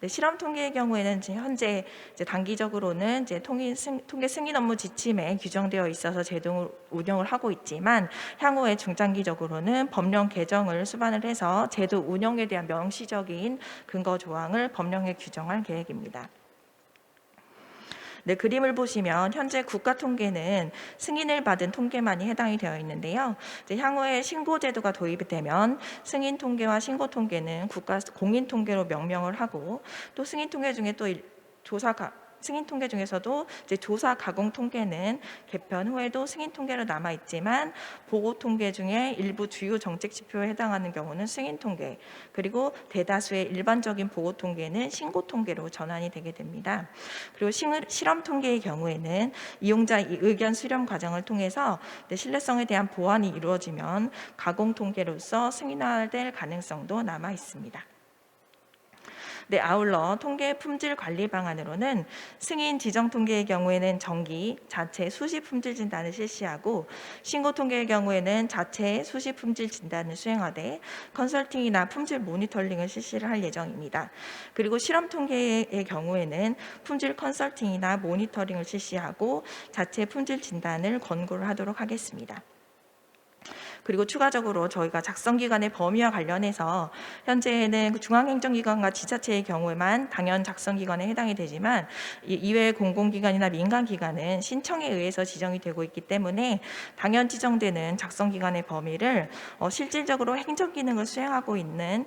네, 실험 통계의 경우에는 현재 단기적으로는 통계 승인 업무 지침에 규정되어 있어서 제도 운영을 하고 있지만 향후에 중장기적으로는 법령 개정을 수반을 해서 제도 운영에 대한 명시적인 근거 조항을 법령에 규정할 계획입니다. 네, 그림을 보시면 현재 국가통계는 승인을 받은 통계만이 해당이 되어 있는데요. 향후에 신고제도가 도입이 되면 승인통계와 신고통계는 국가 공인통계로 명명을 하고 또 승인통계 중에 또 승인 통계 중에서도 조사 가공 통계는 개편 후에도 승인 통계로 남아 있지만 보고 통계 중에 일부 주요 정책 지표에 해당하는 경우는 승인 통계 그리고 대다수의 일반적인 보고 통계는 신고 통계로 전환이 되게 됩니다. 그리고 실험 통계의 경우에는 이용자 의견 수렴 과정을 통해서 신뢰성에 대한 보완이 이루어지면 가공 통계로서 승인화될 가능성도 남아 있습니다. 네, 아울러 통계 품질 관리 방안으로는 승인 지정 통계의 경우에는 정기 자체 수시 품질 진단을 실시하고 신고 통계의 경우에는 자체 수시 품질 진단을 수행하되 컨설팅이나 품질 모니터링을 실시를 할 예정입니다. 그리고 실험 통계의 경우에는 품질 컨설팅이나 모니터링을 실시하고 자체 품질 진단을 권고를 하도록 하겠습니다. 그리고 추가적으로 저희가 작성기관의 범위와 관련해서 현재는 중앙행정기관과 지자체의 경우에만 당연 작성기관에 해당이 되지만 이외의 공공기관이나 민간기관은 신청에 의해서 지정이 되고 있기 때문에 당연 지정되는 작성기관의 범위를 실질적으로 행정기능을 수행하고 있는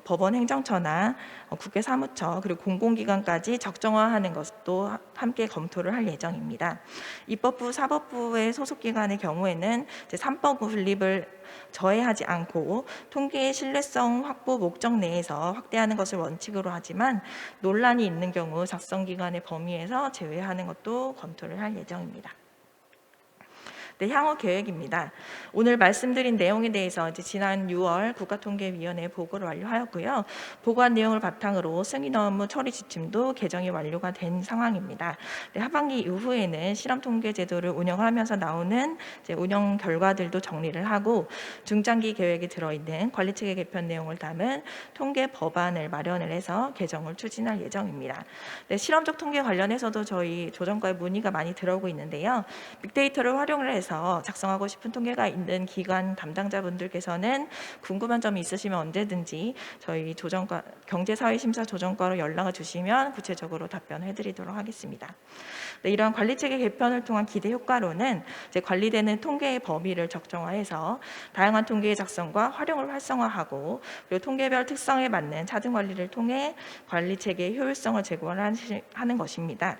법원 행정처나 국회 사무처 그리고 공공기관까지 적정화하는 것도 함께 검토를 할 예정입니다. 입법부, 사법부의 소속기관의 경우에는 3법 분립을 압력을 저해하지 않고 통계의 신뢰성 확보 목적 내에서 확대하는 것을 원칙으로 하지만 논란이 있는 경우 작성 기간의 범위에서 제외하는 것도 검토를 할 예정입니다. 네, 향후 계획입니다. 오늘 말씀드린 내용에 대해서 이제 지난 6월 국가통계위원회 보고를 완료하였고요. 보고한 내용을 바탕으로 승인 업무 처리 지침도 개정이 완료가 된 상황입니다. 네, 하반기 이후에는 실험 통계 제도를 운영하면서 나오는 이제 운영 결과들도 정리를 하고 중장기 계획에 들어있는 관리체계 개편 내용을 담은 통계 법안을 마련을 해서 개정을 추진할 예정입니다. 네, 실험적 통계 관련해서도 저희 조정과에 문의가 많이 들어오고 있는데요. 빅데이터를 활용을 해서 작성하고 싶은 통계가 있는 기관 담당자분들께서는 궁금한 점이 있으시면 언제든지 저희 조정과 경제사회심사 조정과로 연락을 주시면 구체적으로 답변해 드리도록 하겠습니다. 네, 이러한 관리체계 개편을 통한 기대 효과로는 이제 관리되는 통계의 범위를 적정화해서 다양한 통계의 작성과 활용을 활성화하고 그리고 통계별 특성에 맞는 차등 관리를 통해 관리체계의 효율성을 제고하는 것입니다.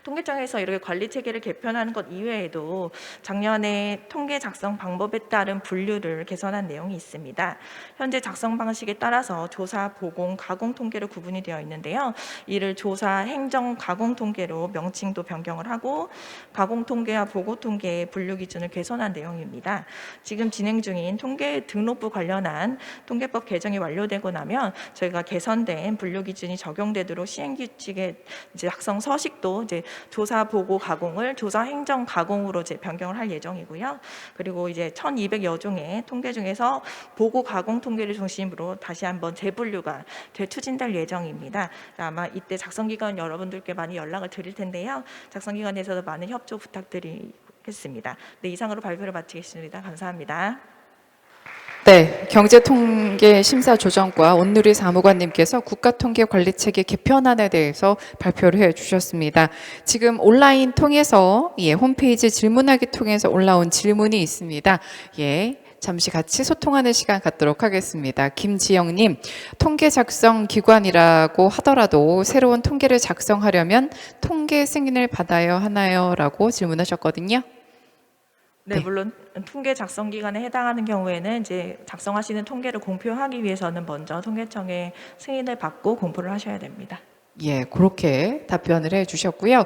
통계청에서 이렇게 관리 체계를 개편하는 것 이외에도 작년에 통계 작성 방법에 따른 분류를 개선한 내용이 있습니다. 현재 작성 방식에 따라서 조사, 보공, 가공 통계로 구분이 되어 있는데요. 이를 조사, 행정, 가공 통계로 명칭도 변경을 하고 가공 통계와 보고 통계의 분류 기준을 개선한 내용입니다. 지금 진행 중인 통계 등록부 관련한 통계법 개정이 완료되고 나면 저희가 개선된 분류 기준이 적용되도록 시행 규칙의 이제 작성 서식도 이제 조사 보고 가공을 조사 행정 가공으로 이제 변경을 할 예정이고요. 그리고 이제 1,200여 종의 통계 중에서 보고 가공 통계를 중심으로 다시 한번 재분류가 추진될 예정입니다. 아마 이때 작성 기간 여러분들께 많이 연락을 드릴 텐데요. 작성 기간에서도 많은 협조 부탁드리겠습니다. 네, 이상으로 발표를 마치겠습니다. 감사합니다. 네, 경제통계심사조정과 온누리 사무관님께서 국가통계관리체계 개편안에 대해서 발표를 해주셨습니다. 지금 온라인 통해서 홈페이지 질문하기 통해서 올라온 질문이 있습니다. 잠시 같이 소통하는 시간 갖도록 하겠습니다. 김지영님, 통계 작성 기관이라고 하더라도 새로운 통계를 작성하려면 통계 승인을 받아야 하나요? 라고 질문하셨거든요. 네, 물론 통계 작성 기간에 해당하는 경우에는 이제 작성하시는 통계를 공표하기 위해서는 먼저 통계청의 승인을 받고 공표를 하셔야 됩니다. 그렇게 답변을 해주셨고요.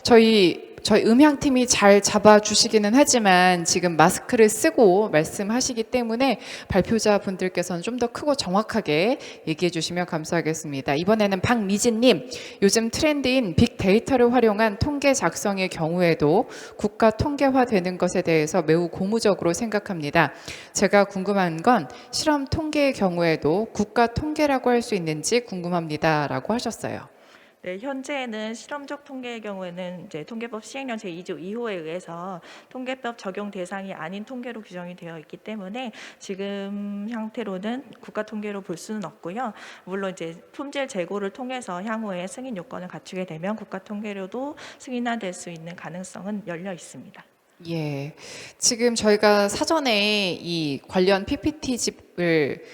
저희 음향팀이 잘 잡아주시기는 하지만 지금 마스크를 쓰고 말씀하시기 때문에 발표자 분들께서는 좀 더 크고 정확하게 얘기해 주시면 감사하겠습니다. 이번에는 박미진님, 요즘 트렌드인 빅데이터를 활용한 통계 작성의 경우에도 국가 통계화 되는 것에 대해서 매우 고무적으로 생각합니다. 제가 궁금한 건 실험 통계의 경우에도 국가 통계라고 할 수 있는지 궁금합니다. 라고 하셨어요. 네, 현재는 실험적 통계의 경우에는 이제 통계법 시행령 제2조 2호에 의해서 통계법 적용 대상이 아닌 통계로 규정이 되어 있기 때문에 지금 형태로는 국가 통계로 볼 수는 없고요. 물론 이제 품질 재고를 통해서 향후에 승인 요건을 갖추게 되면 국가 통계로도 승인화될 수 있는 가능성은 열려 있습니다. 지금 저희가 사전에 이 관련 PPT집을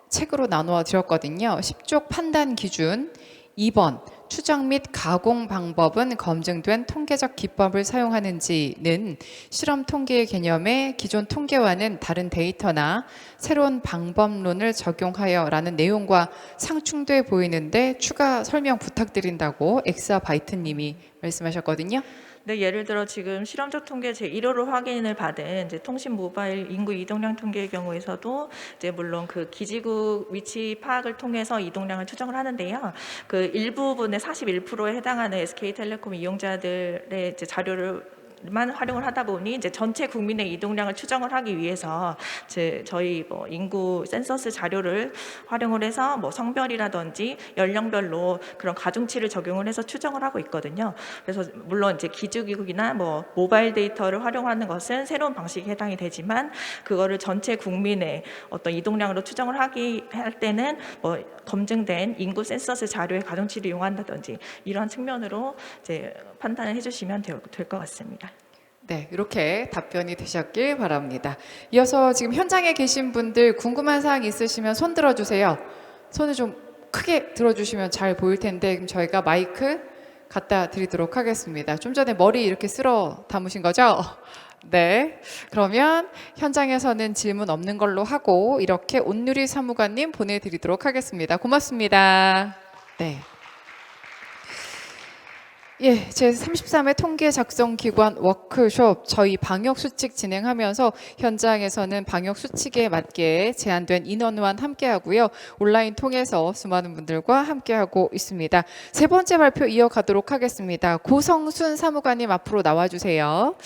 책으로 나누어 드렸거든요. 10족 판단 기준 2번 추정 및 가공 방법은 검증된 통계적 기법을 사용하는지는 실험 통계의 개념에 기존 통계와는 다른 데이터나 새로운 방법론을 적용하여라는 내용과 상충돼 보이는데 추가 설명 부탁드린다고 엑사바이트님이 말씀하셨거든요. 네, 예를 들어 지금 실험적 통계 제1호로 확인을 받은 이제 통신 모바일 인구 이동량 통계의 경우에서도 이제 물론 그 기지국 위치 파악을 통해서 이동량을 추정을 하는데요. 그 일부분의 41%에 해당하는 SK텔레콤 이용자들의 이제 자료를 만 활용을 하다 보니 이제 전체 국민의 이동량을 추정을 하기 위해서 저희 인구 센서스 자료를 활용을 해서 성별이라든지 연령별로 그런 가중치를 적용을 해서 추정을 하고 있거든요. 그래서 물론 이제 기주기국이나 모바일 데이터를 활용하는 것은 새로운 방식에 해당이 되지만 그거를 전체 국민의 어떤 이동량으로 추정을 할 때는 검증된 인구 센서스 자료의 가중치를 이용한다든지 이러한 측면으로 이제 판단을 해주시면 될 것 같습니다. 네, 이렇게 답변이 되셨길 바랍니다. 이어서 지금 현장에 계신 분들 궁금한 사항 있으시면 손 들어주세요. 손을 좀 크게 들어주시면 잘 보일 텐데 그럼 저희가 마이크 갖다 드리도록 하겠습니다. 좀 전에 머리 이렇게 쓸어 담으신 거죠? 네. 그러면 현장에서는 질문 없는 걸로 하고 이렇게 온누리 사무관님 보내드리도록 하겠습니다. 고맙습니다. 네. 예, 제33회 통계 작성 기관 워크숍 저희 방역 수칙 진행하면서 현장에서는 방역 수칙에 맞게 제한된 인원만 함께하고요. 온라인 통해서 수많은 분들과 함께하고 있습니다. 세 번째 발표 이어가도록 하겠습니다. 고성순 사무관님 앞으로 나와주세요.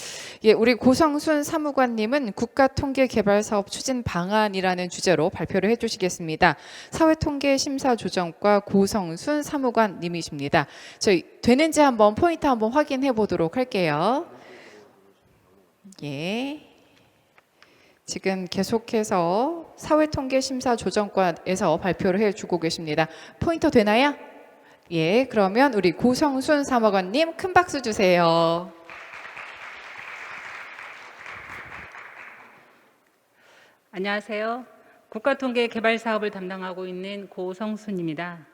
예, 우리 고성순 사무관님은 국가통계개발사업 추진 방안이라는 주제로 발표를 해주시겠습니다. 사회통계심사조정과 고성순 사무관님이십니다. 저희 되는지 한번 포인트 한번 확인해 보도록 할게요. 예. 지금 계속해서 사회통계심사조정과에서 발표를 해주고 계십니다. 포인터 되나요? 예. 그러면 우리 고성순 사무관님 큰 박수 주세요. 안녕하세요. 국가통계개발사업을 담당하고 있는 고성순입니다.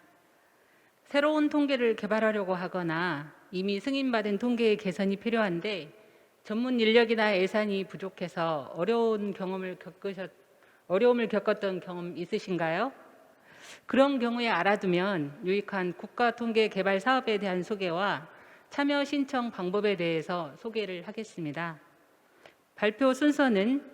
새로운 통계를 개발하려고 하거나 이미 승인받은 통계의 개선이 필요한데 전문 인력이나 예산이 부족해서 어려움을 겪었던 경험 있으신가요? 그런 경우에 알아두면 유익한 국가통계개발 사업에 대한 소개와 참여 신청 방법에 대해서 소개를 하겠습니다. 발표 순서는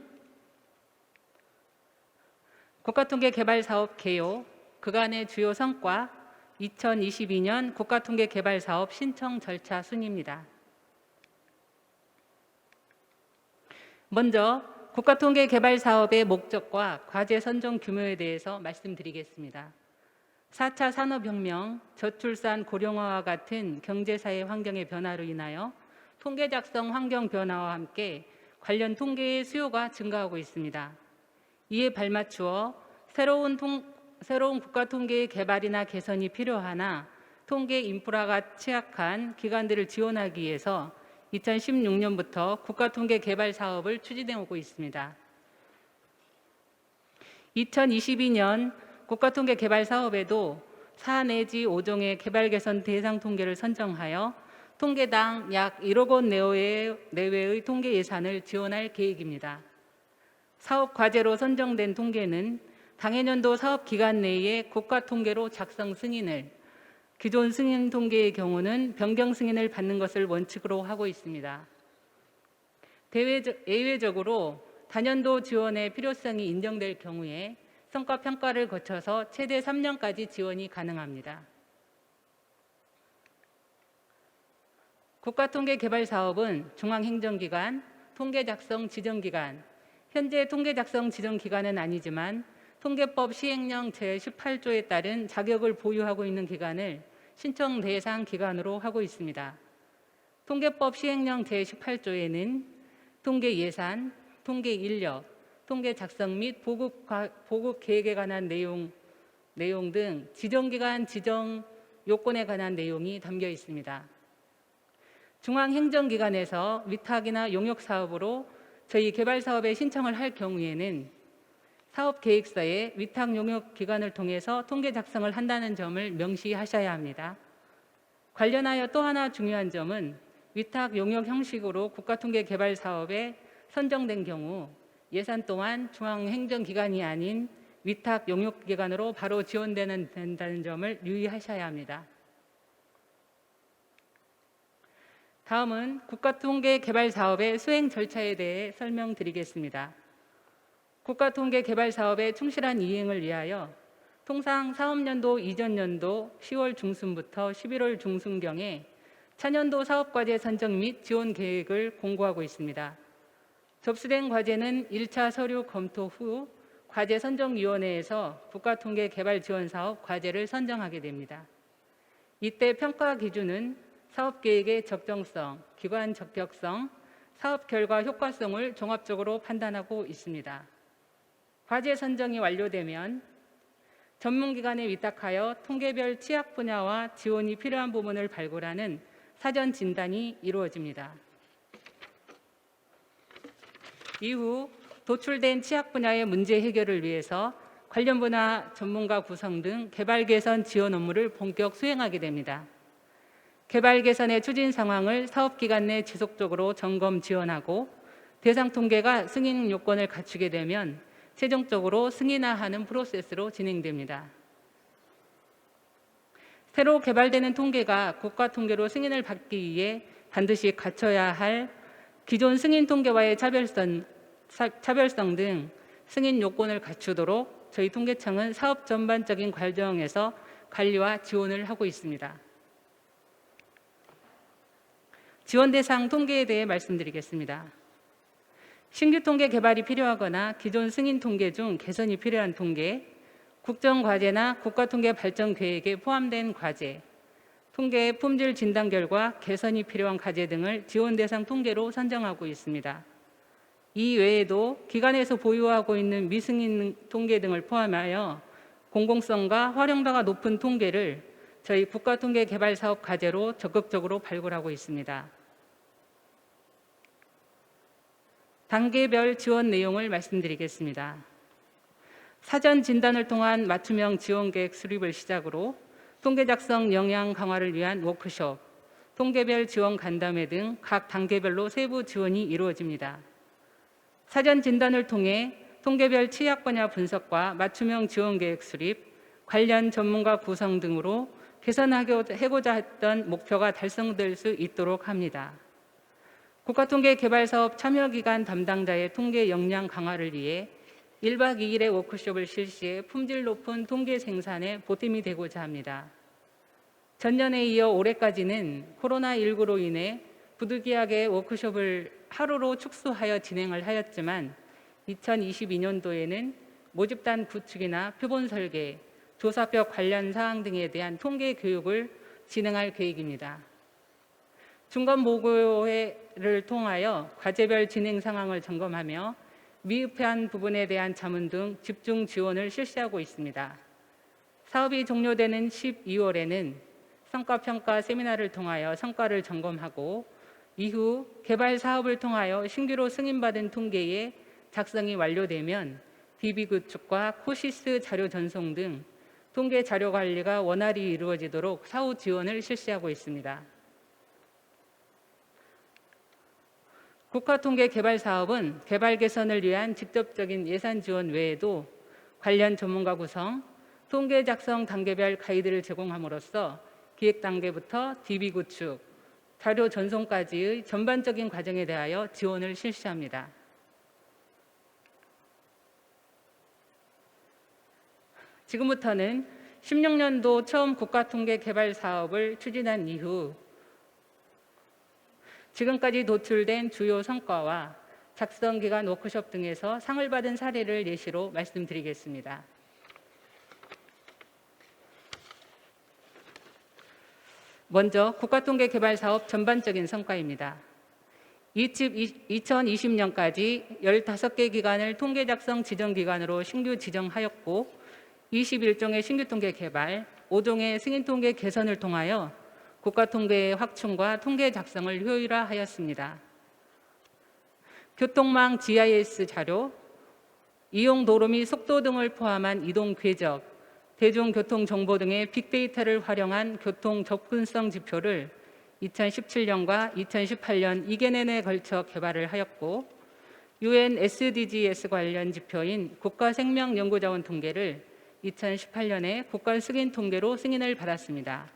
국가통계개발사업 개요, 그간의 주요 성과, 2022년 국가통계개발사업 신청 절차 순입니다. 먼저 국가통계개발사업의 목적과 과제 선정 규모에 대해서 말씀드리겠습니다. 4차 산업혁명, 저출산 고령화와 같은 경제사회 환경의 변화로 인하여 통계 작성 환경 변화와 함께 관련 통계의 수요가 증가하고 있습니다. 이에 발맞추어 새로운 국가통계의 개발이나 개선이 필요하나 통계 인프라가 취약한 기관들을 지원하기 위해서 2016년부터 국가통계개발 사업을 추진해 오고 있습니다. 2022년 국가통계개발 사업에도 4 내지 5종의 개발 개선 대상 통계를 선정하여 통계당 약 1억 원 내외의 통계 예산을 지원할 계획입니다. 사업 과제로 선정된 통계는 당해년도 사업 기간 내에 국가 통계로 작성 승인을, 기존 승인 통계의 경우는 변경 승인을 받는 것을 원칙으로 하고 있습니다. 예외적으로 단연도 지원의 필요성이 인정될 경우에 성과 평가를 거쳐서 최대 3년까지 지원이 가능합니다. 국가통계개발사업은 중앙행정기관, 통계작성 지정기관, 현재 통계작성 지정기관은 아니지만 통계법 시행령 제18조에 따른 자격을 보유하고 있는 기관을 신청 대상 기관으로 하고 있습니다. 통계법 시행령 제18조에는 통계 예산, 통계 인력, 통계 작성 및 보급 계획에 관한 내용 등 지정기관 지정 요건에 관한 내용이 담겨 있습니다. 중앙행정기관에서 위탁이나 용역사업으로 저희 개발사업에 신청을 할 경우에는 사업계획서에 위탁 용역 기관을 통해서 통계 작성을 한다는 점을 명시하셔야 합니다. 관련하여 또 하나 중요한 점은 위탁 용역 형식으로 국가통계개발 사업에 선정된 경우 예산 또한 중앙행정기관이 아닌 위탁 용역기관으로 바로 지원된다는 점을 유의하셔야 합니다. 다음은 국가통계개발 사업의 수행 절차에 대해 설명드리겠습니다. 국가통계개발 사업의 충실한 이행을 위하여 통상 사업년도 이전 연도 10월 중순부터 11월 중순경에 차년도 사업과제 선정 및 지원 계획을 공고하고 있습니다. 접수된 과제는 1차 서류 검토 후 과제선정위원회에서 국가통계개발지원사업 과제를 선정하게 됩니다. 이때 평가 기준은 사업계획의 적정성, 기관 적격성, 사업 결과 효과성을 종합적으로 판단하고 있습니다. 과제 선정이 완료되면 전문기관에 위탁하여 통계별 취약 분야와 지원이 필요한 부분을 발굴하는 사전 진단이 이루어집니다. 이후 도출된 취약 분야의 문제 해결을 위해서 관련 분야 전문가 구성 등 개발 개선 지원 업무를 본격 수행하게 됩니다. 개발 개선의 추진 상황을 사업 기간 내 지속적으로 점검 지원하고 대상 통계가 승인 요건을 갖추게 되면 최종적으로 승인화하는 프로세스로 진행됩니다. 새로 개발되는 통계가 국가 통계로 승인을 받기 위해 반드시 갖춰야 할 기존 승인 통계와의 차별성 등 승인 요건을 갖추도록 저희 통계청은 사업 전반적인 과정에서 관리와 지원을 하고 있습니다. 지원 대상 통계에 대해 말씀드리겠습니다. 신규 통계 개발이 필요하거나 기존 승인 통계 중 개선이 필요한 통계, 국정과제나 국가통계 발전 계획에 포함된 과제, 통계의 품질 진단 결과 개선이 필요한 과제 등을 지원 대상 통계로 선정하고 있습니다. 이 외에도 기관에서 보유하고 있는 미승인 통계 등을 포함하여 공공성과 활용도가 높은 통계를 저희 국가통계개발사업 과제로 적극적으로 발굴하고 있습니다. 단계별 지원 내용을 말씀드리겠습니다. 사전 진단을 통한 맞춤형 지원 계획 수립을 시작으로 통계 작성 역량 강화를 위한 워크숍, 통계별 지원 간담회 등 각 단계별로 세부 지원이 이루어집니다. 사전 진단을 통해 통계별 취약 분야 분석과 맞춤형 지원 계획 수립, 관련 전문가 구성 등으로 개선하고자 했던 목표가 달성될 수 있도록 합니다. 국가통계개발사업 참여기관 담당자의 통계 역량 강화를 위해 1박 2일의 워크숍을 실시해 품질 높은 통계 생산에 보탬이 되고자 합니다. 전년에 이어 올해까지는 코로나19로 인해 부득이하게 워크숍을 하루로 축소하여 진행을 하였지만 2022년도에는 모집단 구축이나 표본 설계, 조사표 관련 사항 등에 대한 통계 교육을 진행할 계획입니다. 중간 보고회를 통하여 과제별 진행 상황을 점검하며 미흡한 부분에 대한 자문 등 집중 지원을 실시하고 있습니다. 사업이 종료되는 12월에는 성과평가 세미나를 통하여 성과를 점검하고 이후 개발 사업을 통하여 신규로 승인받은 통계의 작성이 완료되면 DB 구축과 코시스 자료 전송 등 통계 자료 관리가 원활히 이루어지도록 사후 지원을 실시하고 있습니다. 국가통계개발사업은 개발 개선을 위한 직접적인 예산 지원 외에도 관련 전문가 구성, 통계 작성 단계별 가이드를 제공함으로써 기획 단계부터 DB 구축, 자료 전송까지의 전반적인 과정에 대하여 지원을 실시합니다. 지금부터는 16년도 처음 국가통계개발사업을 추진한 이후 지금까지 도출된 주요 성과와 작성 기간 워크숍 등에서 상을 받은 사례를 예시로 말씀드리겠습니다. 먼저 국가통계개발사업 전반적인 성과입니다. 2020년까지 15개 기관을 통계 작성 지정기관으로 신규 지정하였고 21종의 신규 통계 개발, 5종의 승인 통계 개선을 통하여 국가통계의 확충과 통계 작성을 효율화하였습니다. 교통망 GIS 자료, 이용 도로 및 속도 등을 포함한 이동 궤적, 대중교통 정보 등의 빅데이터를 활용한 교통 접근성 지표를 2017년과 2018년 2개 내내 걸쳐 개발을 하였고 UN SDGs 관련 지표인 국가생명연구자원 통계를 2018년에 국가 승인 통계로 승인을 받았습니다.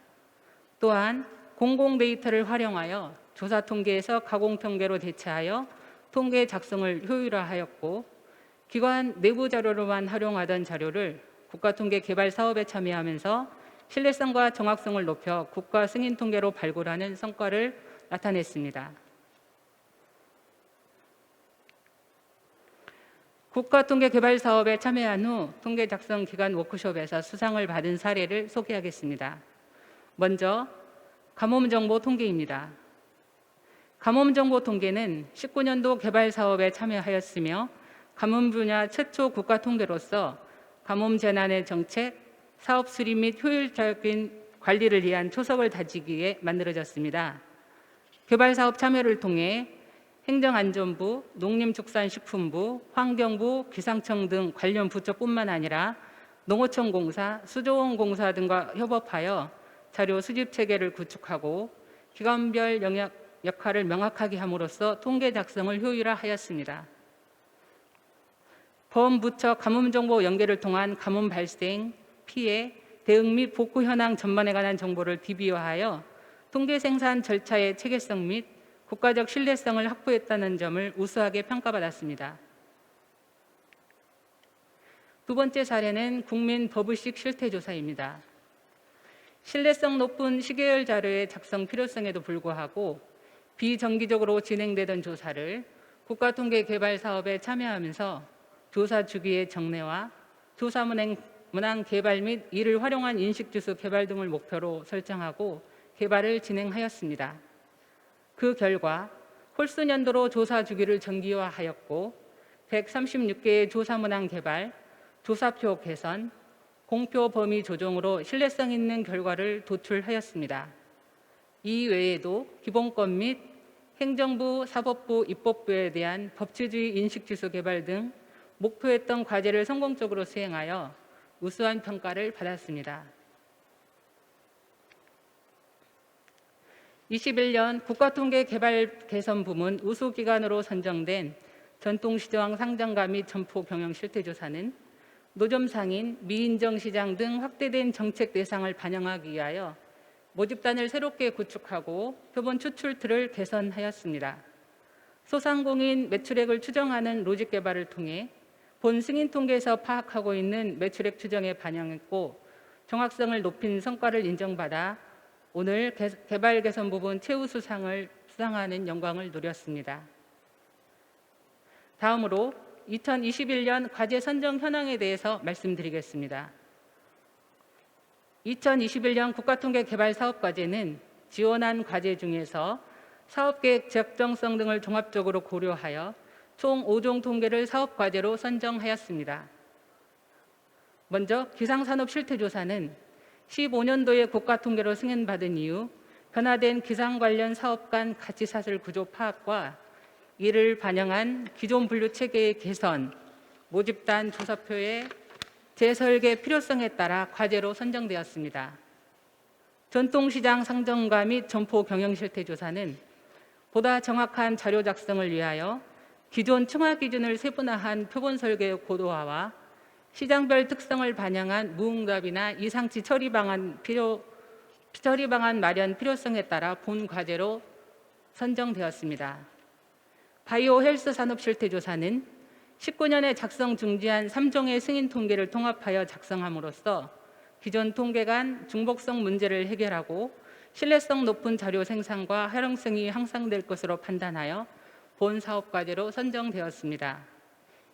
또한 공공 데이터를 활용하여 조사 통계에서 가공 통계로 대체하여 통계 작성을 효율화하였고 기관 내부 자료로만 활용하던 자료를 국가통계 개발 사업에 참여하면서 신뢰성과 정확성을 높여 국가 승인 통계로 발굴하는 성과를 나타냈습니다. 국가통계 개발 사업에 참여한 후 통계 작성 기간 워크숍에서 수상을 받은 사례를 소개하겠습니다. 먼저 가뭄정보 통계입니다. 가뭄정보 통계는 19년도 개발 사업에 참여하였으며 가뭄 분야 최초 국가 통계로서 가뭄 재난의 정책, 사업 수립 및 효율적인 관리를 위한 초석을 다지기 위해 만들어졌습니다. 개발 사업 참여를 통해 행정안전부, 농림축산식품부, 환경부, 기상청 등 관련 부처뿐만 아니라 농어촌공사, 수조원공사 등과 협업하여 자료 수집 체계를 구축하고 기관별 영역 역할을 명확하게 함으로써 통계 작성을 효율화하였습니다. 범부처 가뭄정보 연계를 통한 가뭄 발생, 피해, 대응 및 복구 현황 전반에 관한 정보를 DB화하여 통계 생산 절차의 체계성 및 국가적 신뢰성을 확보했다는 점을 우수하게 평가받았습니다. 두 번째 사례는 국민 버블식 실태조사입니다. 신뢰성 높은 시계열 자료의 작성 필요성에도 불구하고 비정기적으로 진행되던 조사를 국가통계개발사업에 참여하면서 조사 주기의 정례화, 조사 문항 개발 및 이를 활용한 인식주수 개발 등을 목표로 설정하고 개발을 진행하였습니다. 그 결과 홀수 년도로 조사 주기를 정기화하였고 136개의 조사 문항 개발, 조사표 개선, 공표 범위 조정으로 신뢰성 있는 결과를 도출하였습니다. 이 외에도 기본권 및 행정부, 사법부, 입법부에 대한 법치주의 인식지수 개발 등 목표했던 과제를 성공적으로 수행하여 우수한 평가를 받았습니다. 21년 국가통계개발개선부문 우수기관으로 선정된 전통시장 상장가 및 점포 경영 실태조사는 노점 상인, 미인정 시장 등 확대된 정책 대상을 반영하기 위하여 모집단을 새롭게 구축하고 표본 추출 틀을 개선하였습니다. 소상공인 매출액을 추정하는 로직 개발을 통해 본 승인 통계에서 파악하고 있는 매출액 추정에 반영했고 정확성을 높인 성과를 인정받아 오늘 개발 개선 부분 최우수상을 수상하는 영광을 누렸습니다. 다음으로 2021년 과제 선정 현황에 대해서 말씀드리겠습니다. 2021년 국가통계개발사업과제는 지원한 과제 중에서 사업계획 적정성 등을 종합적으로 고려하여 총 5종 통계를 사업과제로 선정하였습니다. 먼저 기상산업실태조사는 15년도에 국가통계로 승인받은 이후 변화된 기상 관련 사업 간 가치사슬 구조 파악과 이를 반영한 기존 분류 체계의 개선, 모집단 조사표의 재설계 필요성에 따라 과제로 선정되었습니다. 전통시장 상정가 및 점포 경영 실태조사는 보다 정확한 자료 작성을 위하여 기존 층화 기준을 세분화한 표본 설계의 고도화와 시장별 특성을 반영한 무응답이나 이상치 처리 방안 마련 필요성에 따라 본 과제로 선정되었습니다. 바이오 헬스 산업 실태조사는 19년에 작성 중지한 3종의 승인 통계를 통합하여 작성함으로써 기존 통계 간 중복성 문제를 해결하고 신뢰성 높은 자료 생산과 활용성이 향상될 것으로 판단하여 본 사업 과제로 선정되었습니다.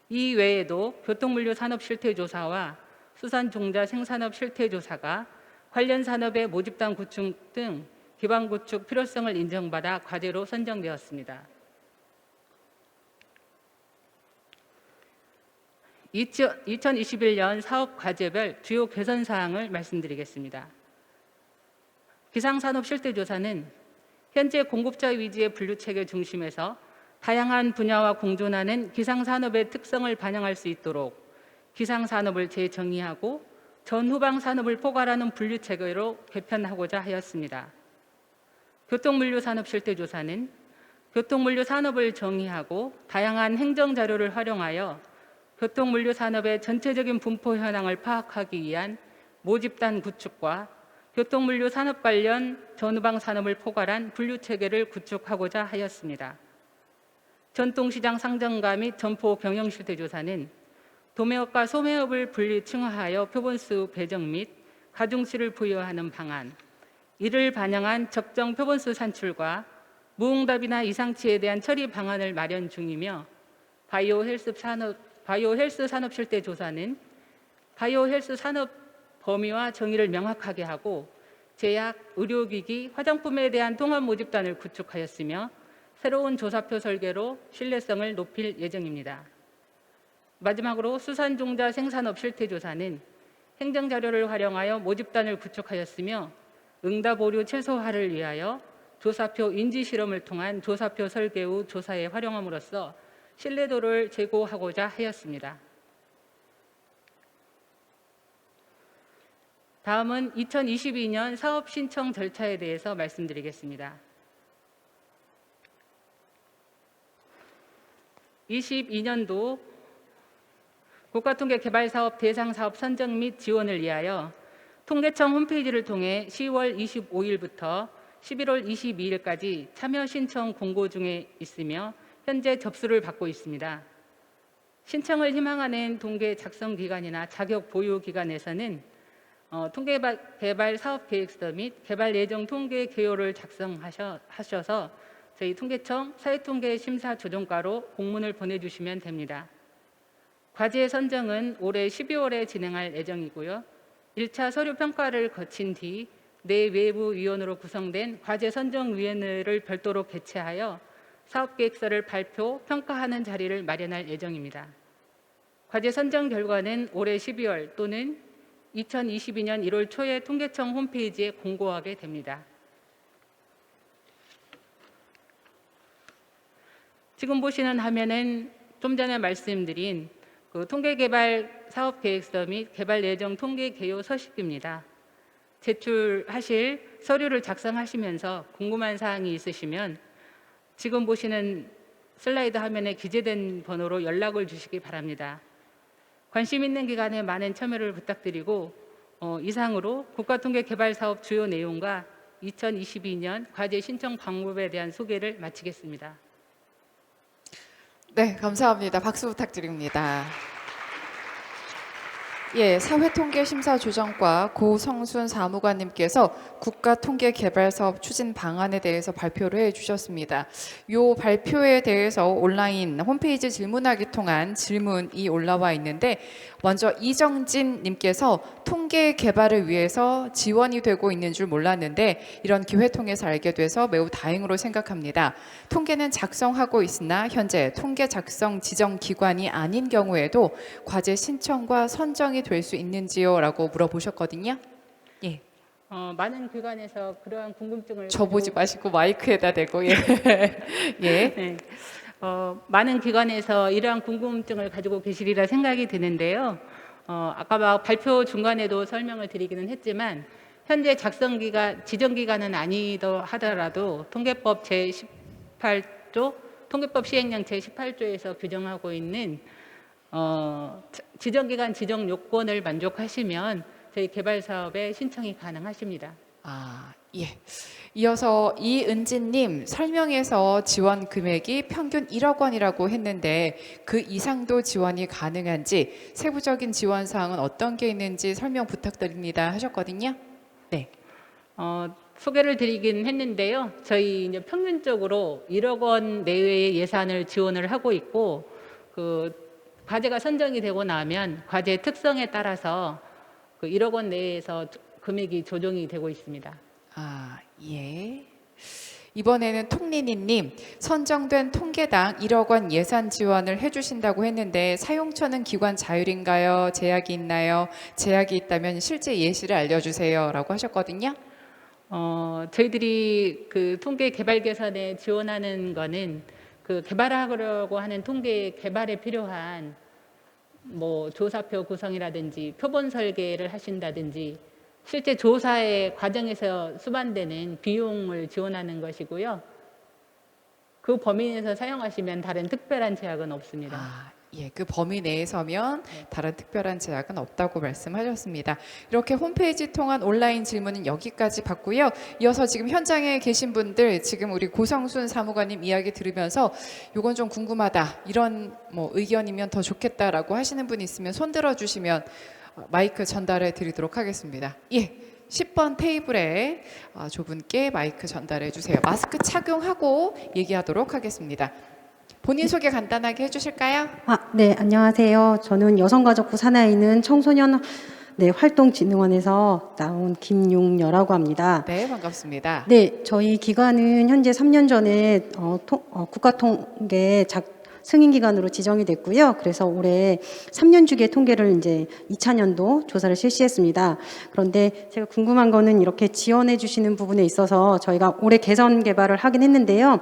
이 외에도 교통물류 산업 실태조사와 수산종자 생산업 실태조사가 관련 산업의 모집단 구축 등 기반 구축 필요성을 인정받아 과제로 선정되었습니다. 2021년 사업 과제별 주요 개선 사항을 말씀드리겠습니다. 기상산업 실태조사는 현재 공급자 위주의 분류체계 중심에서 다양한 분야와 공존하는 기상산업의 특성을 반영할 수 있도록 기상산업을 재정의하고 전후방 산업을 포괄하는 분류체계로 개편하고자 하였습니다. 교통물류 산업 실태조사는 교통물류 산업을 정의하고 다양한 행정자료를 활용하여 교통물류 산업의 전체적인 분포 현황을 파악하기 위한 모집단 구축과 교통물류 산업 관련 전후방 산업을 포괄한 분류체계를 구축하고자 하였습니다. 전통시장 상정가 및 점포 경영 실태조사는 도매업과 소매업을 분리 층화하여 표본수 배정 및 가중치를 부여하는 방안, 이를 반영한 적정 표본수 산출과 무응답이나 이상치에 대한 처리 방안을 마련 중이며 바이오 헬스 산업 실태 조사는 바이오 헬스 산업 범위와 정의를 명확하게 하고 제약, 의료기기, 화장품에 대한 통합 모집단을 구축하였으며 새로운 조사표 설계로 신뢰성을 높일 예정입니다. 마지막으로 수산종자 생산업 실태조사는 행정자료를 활용하여 모집단을 구축하였으며 응답 오류 최소화를 위하여 조사표 인지 실험을 통한 조사표 설계 후 조사에 활용함으로써 신뢰도를 제고하고자 하였습니다. 다음은 2022년 사업 신청 절차에 대해서 말씀드리겠습니다. 22년도 국가통계개발사업 대상사업 선정 및 지원을 위하여 통계청 홈페이지를 통해 10월 25일부터 11월 22일까지 참여 신청 공고 중에 있으며 현재 접수를 받고 있습니다. 신청을 희망하는 통계 작성 기관이나 자격 보유 기관에서는 통계개발 사업 계획서 및 개발 예정 통계 개요를 작성하셔서 저희 통계청 사회통계심사조정과로 공문을 보내주시면 됩니다. 과제 선정은 올해 12월에 진행할 예정이고요. 1차 서류 평가를 거친 뒤 내외부위원으로 구성된 과제 선정위원회를 별도로 개최하여 사업계획서를 발표, 평가하는 자리를 마련할 예정입니다. 과제 선정 결과는 올해 12월 또는 2022년 1월 초에 통계청 홈페이지에 공고하게 됩니다. 지금 보시는 화면은 좀 전에 말씀드린 그 통계개발 사업계획서 및 개발 예정 통계 개요 서식입니다. 제출하실 서류를 작성하시면서 궁금한 사항이 있으시면 지금 보시는 슬라이드 화면에 기재된 번호로 연락을 주시기 바랍니다. 관심 있는 기관에 많은 참여를 부탁드리고 이상으로 국가통계개발사업 주요 내용과 2022년 과제 신청 방법에 대한 소개를 마치겠습니다. 네, 감사합니다. 박수 부탁드립니다. 예, 사회통계심사조정과 고성순 사무관님께서 국가통계개발사업 추진 방안에 대해서 발표를 해주셨습니다. 이 발표에 대해서 온라인 홈페이지 질문하기 통한 질문이 올라와 있는데 먼저 이정진님께서 통계 개발을 위해서 지원이 되고 있는 줄 몰랐는데 이런 기회 통해서 알게 돼서 매우 다행으로 생각합니다. 통계는 작성하고 있으나 현재 통계 작성 지정 기관이 아닌 경우에도 과제 신청과 선정이 될 수 있는지요? 라고 물어보셨거든요. 예. 많은 기관에서 그러한 궁금증을 저 보지 마시고 마이크에다 대고 예. 예. 네. 많은 기관에서 이러한 궁금증을 가지고 계시리라 생각이 드는데요. 아까 막 발표 중간에도 설명을 드리기는 했지만 현재 작성 기간, 지정 기간은 아니더 하더라도 통계법 제18조, 통계법 시행령 제18조에서 규정하고 있는 지정 기간, 지정 요건을 만족하시면 저희 개발 사업에 신청이 가능하십니다. 아, 예. 이어서 이은진님 설명에서 지원 금액이 평균 1억 원이라고 했는데 그 이상도 지원이 가능한지 세부적인 지원 사항은 어떤 게 있는지 설명 부탁드립니다 하셨거든요. 네. 소개를 드리긴 했는데요. 저희 이제 평균적으로 1억 원 내외의 예산을 지원을 하고 있고 그 과제가 선정이 되고 나면 과제 특성에 따라서 그 1억 원 내에서 금액이 조정이 되고 있습니다. 아, 예. 이번에는 통리니님 선정된 통계당 1억 원 예산 지원을 해주신다고 했는데 사용처는 기관 자율인가요? 제약이 있나요? 제약이 있다면 실제 예시를 알려주세요 라고 하셨거든요. 저희들이 그 통계 개발 개선에 지원하는 거는 그 개발하려고 하는 통계 개발에 필요한 뭐 조사표 구성이라든지 표본 설계를 하신다든지 실제 조사의 과정에서 수반되는 비용을 지원하는 것이고요. 그 범위 내에서 사용하시면 다른 특별한 제약은 없습니다. 아, 예, 그 범위 내에서면 다른 특별한 제약은 없다고 말씀하셨습니다. 이렇게 홈페이지 통한 온라인 질문은 여기까지 받고요. 이어서 지금 현장에 계신 분들 지금 우리 고성순 사무관님 이야기 들으면서 이건 좀 궁금하다 이런 뭐 의견이면 더 좋겠다라고 하시는 분 있으면 손 들어주시면 마이크 전달해 드리도록 하겠습니다. 예. 10번 테이블에 저분께 마이크 전달해 주세요. 마스크 착용하고 얘기하도록 하겠습니다. 본인 소개 간단하게 해주실까요? 네, 안녕하세요. 저는 여성가족부 산하에 있는 청소년 활동진흥원에서 나온 김용여라고 합니다. 네, 반갑습니다. 네, 저희 기관은 현재 3년 전에 국가통계 승인기관으로 지정이 됐고요. 그래서 올해 3년 주기의 통계를 이제 2000년도 조사를 실시했습니다. 그런데 제가 궁금한 거는 이렇게 지원해 주시는 부분에 있어서 저희가 올해 개선 개발을 하긴 했는데요.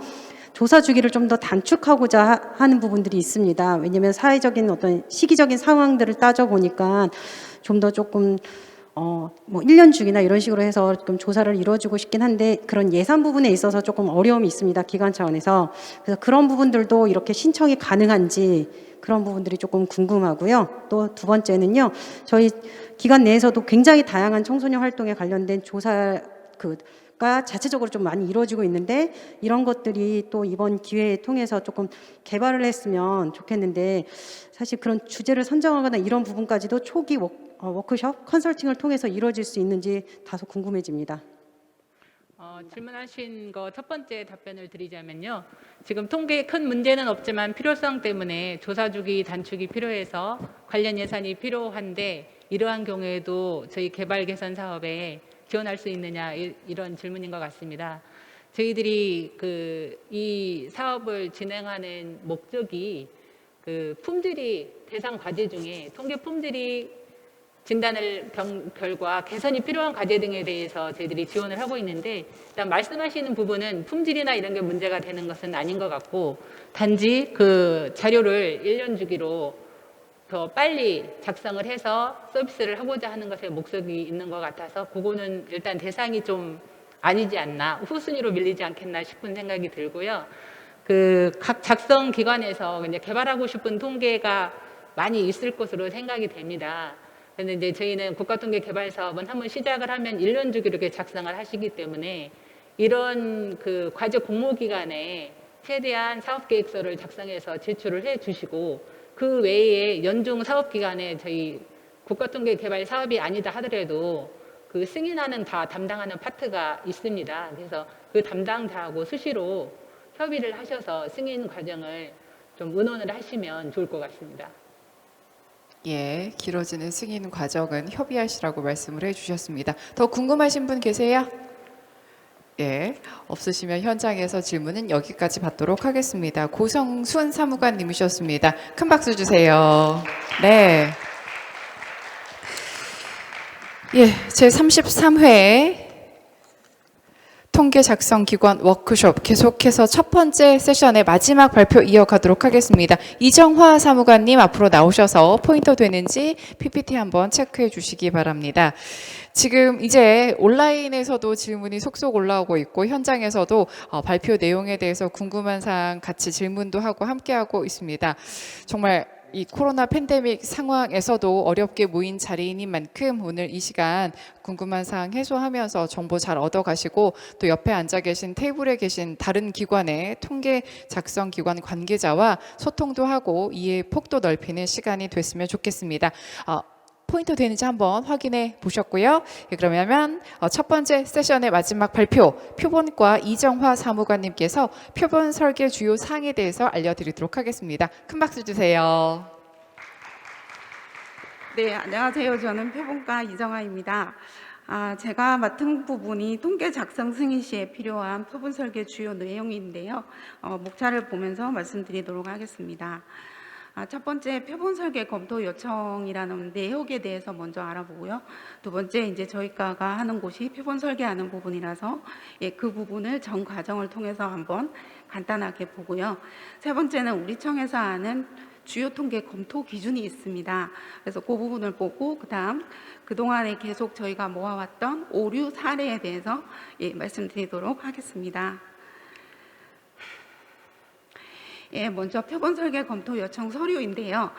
조사 주기를 좀 더 단축하고자 하는 부분들이 있습니다. 왜냐하면 사회적인 어떤 시기적인 상황들을 따져보니까 좀 더 조금 뭐 1년 주기나 이런 식으로 해서 좀 조사를 이루어주고 싶긴 한데 그런 예산 부분에 있어서 조금 어려움이 있습니다. 기관 차원에서. 그래서 그런 부분들도 이렇게 신청이 가능한지 그런 부분들이 조금 궁금하고요. 또 두 번째는요. 저희 기관 내에서도 굉장히 다양한 청소년 활동에 관련된 조사 가 자체적으로 좀 많이 이루어지고 있는데 이런 것들이 또 이번 기회에 통해서 조금 개발을 했으면 좋겠는데 사실 그런 주제를 선정하거나 이런 부분까지도 초기 워크숍 컨설팅을 통해서 이루어질 수 있는지 다소 궁금해집니다. 질문하신 거 첫 번째 답변을 드리자면요. 지금 통계에 큰 문제는 없지만 필요성 때문에 조사 주기 단축이 필요해서 관련 예산이 필요한데 이러한 경우에도 저희 개발 개선 사업에 지원할 수 있느냐 이런 질문인 것 같습니다. 저희들이 이 사업을 진행하는 목적이 품질이 대상 과제 중에 통계 품질이 진단을 결과 개선이 필요한 과제 등에 대해서 저희들이 지원을 하고 있는데 일단 말씀하시는 부분은 품질이나 이런 게 문제가 되는 것은 아닌 것 같고 단지 그 자료를 1년 주기로 더 빨리 작성을 해서 서비스를 하고자 하는 것에 목적이 있는 것 같아서 그거는 일단 대상이 좀 아니지 않나 후순위로 밀리지 않겠나 싶은 생각이 들고요. 각 작성 기관에서 이제 개발하고 싶은 통계가 많이 있을 것으로 생각이 됩니다. 그런데 이제 저희는 국가통계개발 사업은 한번 시작을 하면 1년 주기로 이렇게 작성을 하시기 때문에 이런 과제 공모 기간에 최대한 사업계획서를 작성해서 제출을 해 주시고 그 외에 연중 사업 기간에 저희 국가통계개발 사업이 아니다 하더라도 그 승인하는 다 담당하는 파트가 있습니다. 그래서 그 담당자하고 수시로 협의를 하셔서 승인 과정을 좀 의논을 하시면 좋을 것 같습니다. 예, 길어지는 승인 과정은 협의하시라고 말씀을 해주셨습니다. 더 궁금하신 분 계세요? 예, 없으시면 현장에서 질문은 여기까지 받도록 하겠습니다. 고성순 사무관님이셨습니다. 큰 박수 주세요. 네. 예, 제33회 통계 작성 기관 워크숍 계속해서 첫 번째 세션의 마지막 발표 이어가도록 하겠습니다. 이정화 사무관님 앞으로 나오셔서 포인터 되는지 PPT 한번 체크해 주시기 바랍니다. 지금 이제 온라인에서도 질문이 속속 올라오고 있고 현장에서도 발표 내용에 대해서 궁금한 사항 같이 질문도 하고 함께하고 있습니다. 정말 이 코로나 팬데믹 상황에서도 어렵게 모인 자리인 만큼 오늘 이 시간 궁금한 사항 해소하면서 정보 잘 얻어가시고 또 옆에 앉아 계신 테이블에 계신 다른 기관의 통계 작성 기관 관계자와 소통도 하고 이해의 폭도 넓히는 시간이 됐으면 좋겠습니다. 포인트 되는지 한번 확인해 보셨고요. 예, 그러면 첫 번째 세션의 마지막 발표 표본과 이정화 사무관님께서 표본 설계 주요 사항에 대해서 알려드리도록 하겠습니다. 큰 박수 주세요. 네, 안녕하세요. 저는 표본과 이정아입니다. 제가 맡은 부분이 통계 작성 승인 시에 필요한 표본 설계 주요 내용인데요. 목차를 보면서 말씀드리도록 하겠습니다. 첫 번째 표본 설계 검토 요청이라는 내역에 대해서 먼저 알아보고요. 두 번째 이제 저희과가 하는 곳이 표본 설계하는 부분이라서 그 부분을 전 과정을 통해서 한번 간단하게 보고요. 세 번째는 우리 청에서 하는 주요 통계 검토 기준이 있습니다. 그래서 그 부분을 보고 그다음 그동안에 계속 저희가 모아왔던 오류 사례에 대해서 말씀드리도록 하겠습니다. 먼저 표본 설계 검토 요청 서류인데요.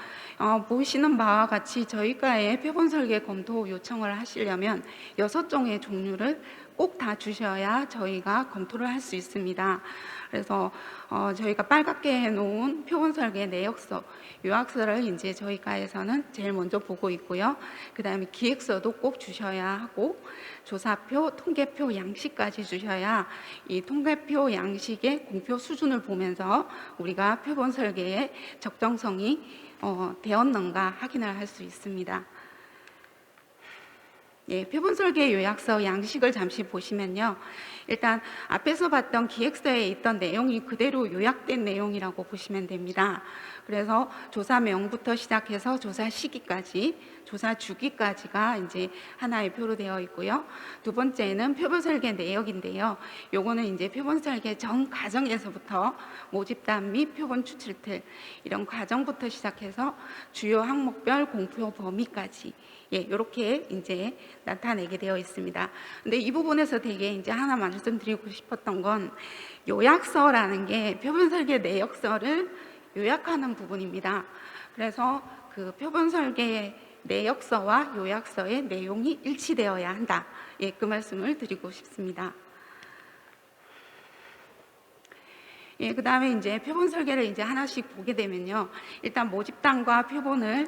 보시는 바와 같이 저희과에 표본 설계 검토 요청을 하시려면 6종의 종류를 꼭 다 주셔야 저희가 검토를 할 수 있습니다. 그래서 저희가 빨갛게 해놓은 표본 설계 내역서, 요약서를 이제 저희과에서는 제일 먼저 보고 있고요. 그 다음에 기획서도 꼭 주셔야 하고 조사표, 통계표, 양식까지 주셔야 이 통계표, 양식의 공표 수준을 보면서 우리가 표본 설계의 적정성이 되었는가 확인을 할 수 있습니다. 표본 설계 요약서 양식을 잠시 보시면요. 일단 앞에서 봤던 기획서에 있던 내용이 그대로 요약된 내용이라고 보시면 됩니다. 그래서 조사명부터 시작해서 조사 시기까지 조사 주기까지가 이제 하나의 표로 되어 있고요. 두 번째는 표본 설계 내역인데요. 요거는 이제 표본 설계 전 과정에서부터 모집단 및 표본 추출틀 이런 과정부터 시작해서 주요 항목별 공표 범위까지 이렇게 이제 나타내게 되어 있습니다. 근데 이 부분에서 되게 이제 하나 말씀드리고 싶었던 건 요약서라는 게 표본 설계 내역서를 요약하는 부분입니다. 그래서 그 표본 설계 내역서와 요약서의 내용이 일치되어야 한다. 그 말씀을 드리고 싶습니다. 그 다음에 이제 표본 설계를 이제 하나씩 보게 되면요. 일단 모집단과 표본을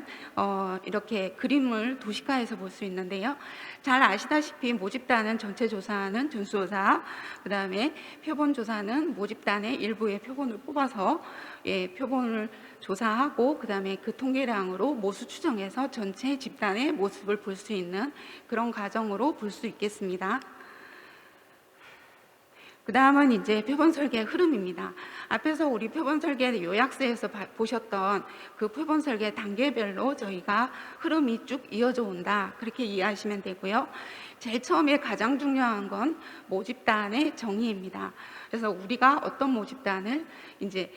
이렇게 그림을 도식화해서 볼 수 있는데요. 잘 아시다시피 모집단은 전체 조사하는 전수조사, 그 다음에 표본 조사는 모집단의 일부의 표본을 뽑아서 표본을 조사하고 그 다음에 그 통계량으로 모수 추정해서 전체 집단의 모습을 볼 수 있는 그런 과정으로 볼 수 있겠습니다. 그 다음은 이제 표본 설계 흐름입니다. 앞에서 우리 표본 설계 요약서에서 보셨던 그 표본 설계 단계별로 저희가 흐름이 쭉 이어져 온다. 그렇게 이해하시면 되고요. 제일 처음에 가장 중요한 건 모집단의 정의입니다. 그래서 우리가 어떤 모집단을 이제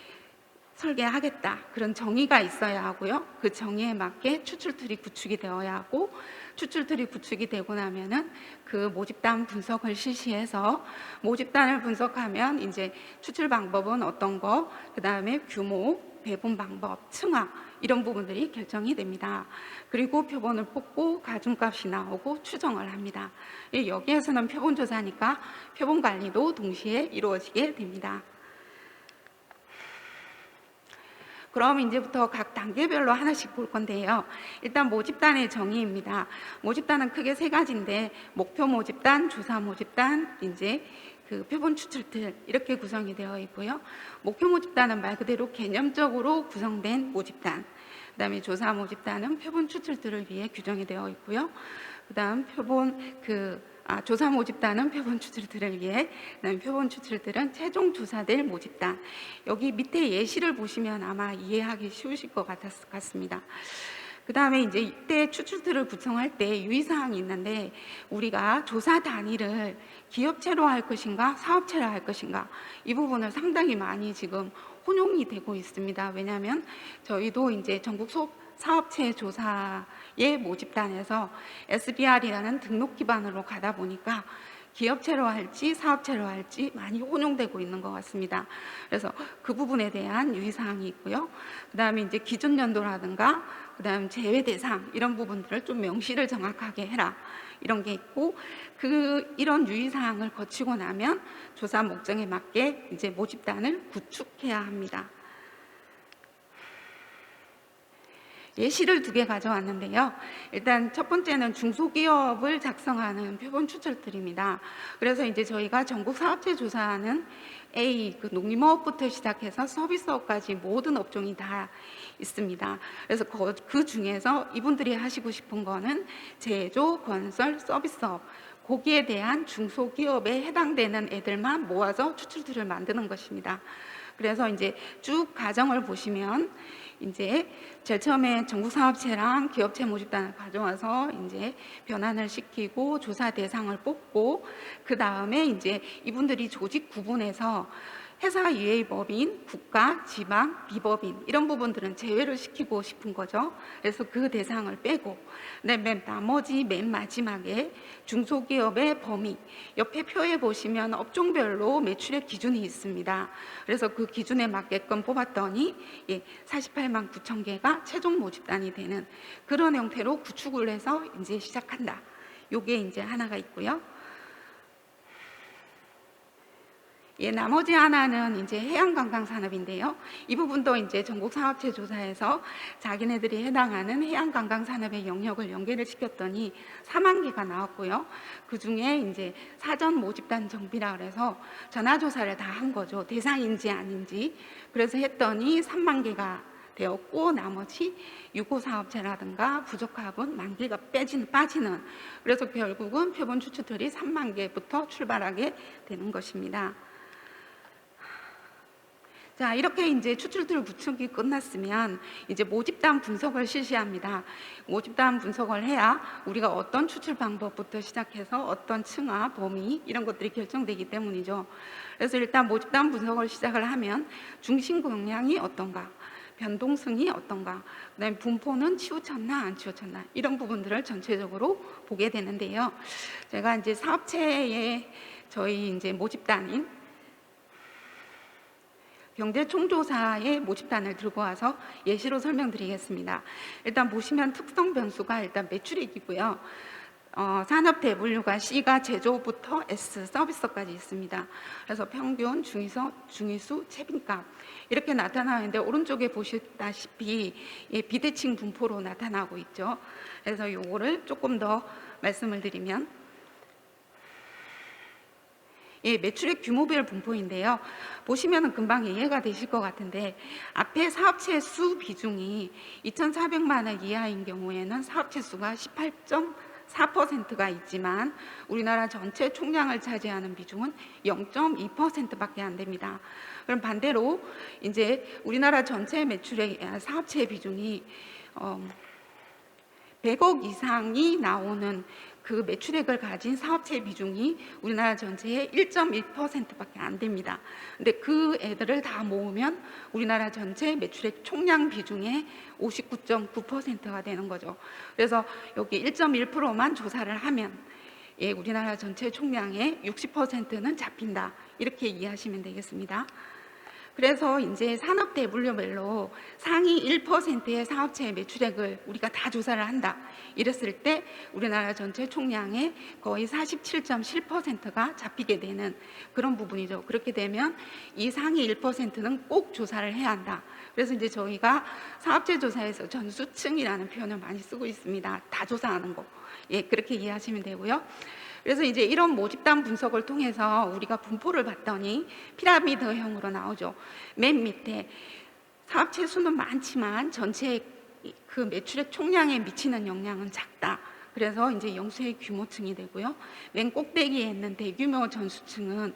설계하겠다. 그런 정의가 있어야 하고요. 그 정의에 맞게 추출틀이 구축이 되어야 하고 추출틀이 구축이 되고 나면은 그 모집단 분석을 실시해서 모집단을 분석하면 이제 추출 방법은 어떤 거, 그 다음에 규모, 배분 방법, 층화 이런 부분들이 결정이 됩니다. 그리고 표본을 뽑고 가중값이 나오고 추정을 합니다. 여기에서는 표본 조사니까 표본 관리도 동시에 이루어지게 됩니다. 그럼 이제부터 각 단계별로 하나씩 볼 건데요. 일단 모집단의 정의입니다. 모집단은 크게 세 가지인데 목표 모집단, 조사 모집단, 이제 그 표본 추출틀 이렇게 구성이 되어 있고요. 목표 모집단은 말 그대로 개념적으로 구성된 모집단. 그다음에 조사 모집단은 표본 추출틀을 위해 규정이 되어 있고요. 그다음 조사 모집단은 표본 추출들을 위해, 그다음에 표본 추출들은 최종 조사될 모집단. 여기 밑에 예시를 보시면 아마 이해하기 쉬우실 것 같습니다. 그 다음에 이제 이때 추출들을 구성할 때 유의사항이 있는데 우리가 조사 단위를 기업체로 할 것인가 사업체로 할 것인가 이 부분을 상당히 많이 지금 혼용이 되고 있습니다. 왜냐하면 저희도 이제 전국 사업체 조사의 모집단에서 SBR이라는 등록 기반으로 가다 보니까 기업체로 할지 사업체로 할지 많이 혼용되고 있는 것 같습니다. 그래서 그 부분에 대한 유의사항이 있고요. 그 다음에 이제 기준 연도라든가 그 다음 제외 대상 이런 부분들을 좀 명시를 정확하게 해라 이런 게 있고 이런 유의사항을 거치고 나면 조사 목적에 맞게 이제 모집단을 구축해야 합니다. 예시를 2개 가져왔는데요. 일단 첫 번째는 중소기업을 작성하는 표본 추출틀입니다. 그래서 이제 저희가 전국 사업체 조사하는 그 농림업부터 시작해서 서비스업까지 모든 업종이 다 있습니다. 그래서 그 중에서 이분들이 하시고 싶은 거는 제조, 건설, 서비스업 거기에 대한 중소기업에 해당되는 애들만 모아서 추출틀을 만드는 것입니다. 그래서 이제 쭉 과정을 보시면 이제 제일 처음에 전국 사업체랑 기업체 모집단을 가져와서 이제 변환을 시키고 조사 대상을 뽑고 그 다음에 이제 이분들이 조직 구분해서 회사 이외의 법인, 국가, 지방, 비법인 이런 부분들은 제외를 시키고 싶은 거죠. 그래서 그 대상을 빼고 나머지 맨 마지막에 중소기업의 범위 옆에 표에 보시면 업종별로 매출의 기준이 있습니다. 그래서 그 기준에 맞게끔 뽑았더니 48만 9천 개가 최종 모집단이 되는 그런 형태로 구축을 해서 이제 시작한다. 요게 이제 하나가 있고요. 나머지 하나는 이제 해양관광산업인데요. 이 부분도 이제 전국 사업체 조사에서 자기네들이 해당하는 해양관광산업의 영역을 연계를 시켰더니 4만 개가 나왔고요. 그 중에 이제 사전 모집단 정비라 그래서 전화조사를 다 한 거죠. 대상인지 아닌지. 그래서 했더니 3만 개가 되었고 나머지 유고사업체라든가 부족합은 1만 개가 빠지는 그래서 결국은 표본 추출틀이 3만 개부터 출발하게 되는 것입니다. 자, 이렇게 이제 추출틀 구축이 끝났으면 이제 모집단 분석을 실시합니다. 모집단 분석을 해야 우리가 어떤 추출 방법부터 시작해서 어떤 층화, 범위 이런 것들이 결정되기 때문이죠. 그래서 일단 모집단 분석을 시작을 하면 중심 공량이 어떤가, 변동성이 어떤가, 그다음에 분포는 치우쳤나 안 치우쳤나 이런 부분들을 전체적으로 보게 되는데요. 제가 이제 사업체의 저희 이제 모집단인 경제총조사의 모집단을 들고 와서 예시로 설명드리겠습니다. 일단 보시면 특성 변수가 일단 매출액이고요. 산업 대분류가 C가 제조부터 S 서비스까지 있습니다. 그래서 평균, 중위수, 채빈값 이렇게 나타나는데 오른쪽에 보시다시피 비대칭 분포로 나타나고 있죠. 그래서 요거를 조금 더 말씀을 드리면 매출액 규모별 분포인데요. 보시면 금방 이해가 되실 것 같은데 앞에 사업체 수 비중이 2,400만 원 이하인 경우에는 사업체 수가 18.4%가 있지만 우리나라 전체 총량을 차지하는 비중은 0.2%밖에 안 됩니다. 그럼 반대로 이제 우리나라 전체 매출의 사업체 비중이 100억 이상이 나오는 그 매출액을 가진 사업체 비중이 우리나라 전체의 1.1%밖에 안 됩니다. 근데 그 애들을 다 모으면 우리나라 전체 매출액 총량 비중의 59.9%가 되는 거죠. 그래서 여기 1.1%만 조사를 하면 우리나라 전체 총량의 60%는 잡힌다. 이렇게 이해하시면 되겠습니다. 그래서 이제 산업 대분류별로 상위 1%의 사업체의 매출액을 우리가 다 조사를 한다. 이랬을 때 우리나라 전체 총량의 거의 47.7%가 잡히게 되는 그런 부분이죠. 그렇게 되면 이 상위 1%는 꼭 조사를 해야 한다. 그래서 이제 저희가 사업체 조사에서 전수층이라는 표현을 많이 쓰고 있습니다. 다 조사하는 거. 그렇게 이해하시면 되고요. 그래서 이제 이런 모집단 분석을 통해서 우리가 분포를 봤더니 피라미드형으로 나오죠. 맨 밑에 사업체 수는 많지만 전체 그 매출액 총량에 미치는 영향은 작다. 그래서 이제 영수의 규모층이 되고요. 맨 꼭대기에 있는 대규모 전수층은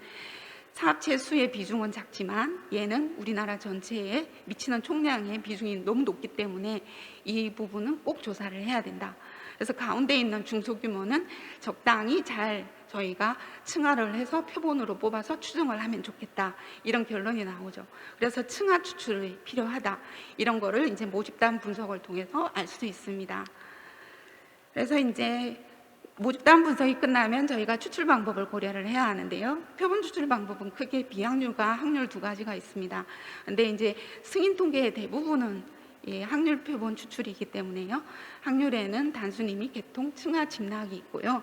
사업체 수의 비중은 작지만 얘는 우리나라 전체에 미치는 총량의 비중이 너무 높기 때문에 이 부분은 꼭 조사를 해야 된다. 그래서 가운데 있는 중소규모는 적당히 잘 저희가 층화를 해서 표본으로 뽑아서 추정을 하면 좋겠다. 이런 결론이 나오죠. 그래서 층화 추출이 필요하다. 이런 거를 이제 모집단 분석을 통해서 알 수 있습니다. 그래서 이제 모집단 분석이 끝나면 저희가 추출 방법을 고려를 해야 하는데요. 표본 추출 방법은 크게 비확률과 확률 두 가지가 있습니다. 근데 이제 승인 통계의 대부분은 확률 표본 추출이기 때문에요. 확률에는 단순히 미, 계통, 층화, 집락이 있고요.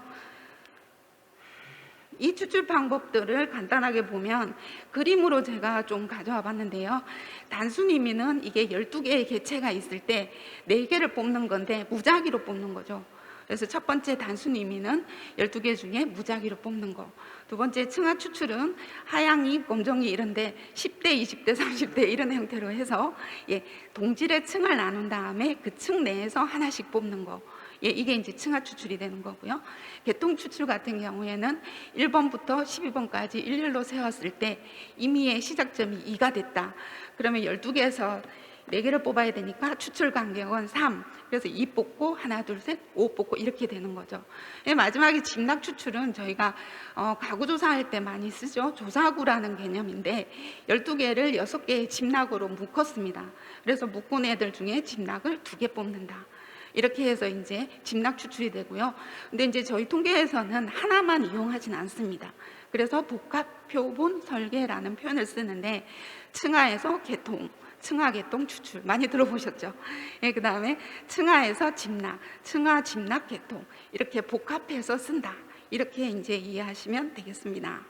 이 추출 방법들을 간단하게 보면 그림으로 제가 좀 가져와 봤는데요. 단순이미는 이게 12개의 개체가 있을 때 4개를 뽑는 건데 무작위로 뽑는 거죠. 그래서 첫 번째 단순이미는 12개 중에 무작위로 뽑는 거. 두 번째 층화 추출은 하향이, 검정이 이런데 10대, 20대, 30대 이런 형태로 해서 동질의 층을 나눈 다음에 그 층 내에서 하나씩 뽑는 거. 이게 이제 층화 추출이 되는 거고요. 계통 추출 같은 경우에는 1번부터 12번까지 일렬로 세웠을 때 임의의 시작점이 2가 됐다. 그러면 12개에서 4개를 뽑아야 되니까 추출 간격은 3. 그래서 2 뽑고 하나, 둘, 셋, 5 뽑고 이렇게 되는 거죠. 마지막에 집락 추출은 저희가 가구 조사할 때 많이 쓰죠. 조사구라는 개념인데 12개를 6개의 집락으로 묶었습니다. 그래서 묶은 애들 중에 집락을 2개 뽑는다. 이렇게 해서 이제 집락 추출이 되고요. 근데 이제 저희 통계에서는 하나만 이용하진 않습니다. 그래서 복합 표본 설계라는 표현을 쓰는데 층화에서 계통, 층화, 계통, 추출 많이 들어보셨죠? 그 다음에 층화에서 집락, 층화, 집락, 계통 이렇게 복합해서 쓴다. 이렇게 이제 이해하시면 되겠습니다.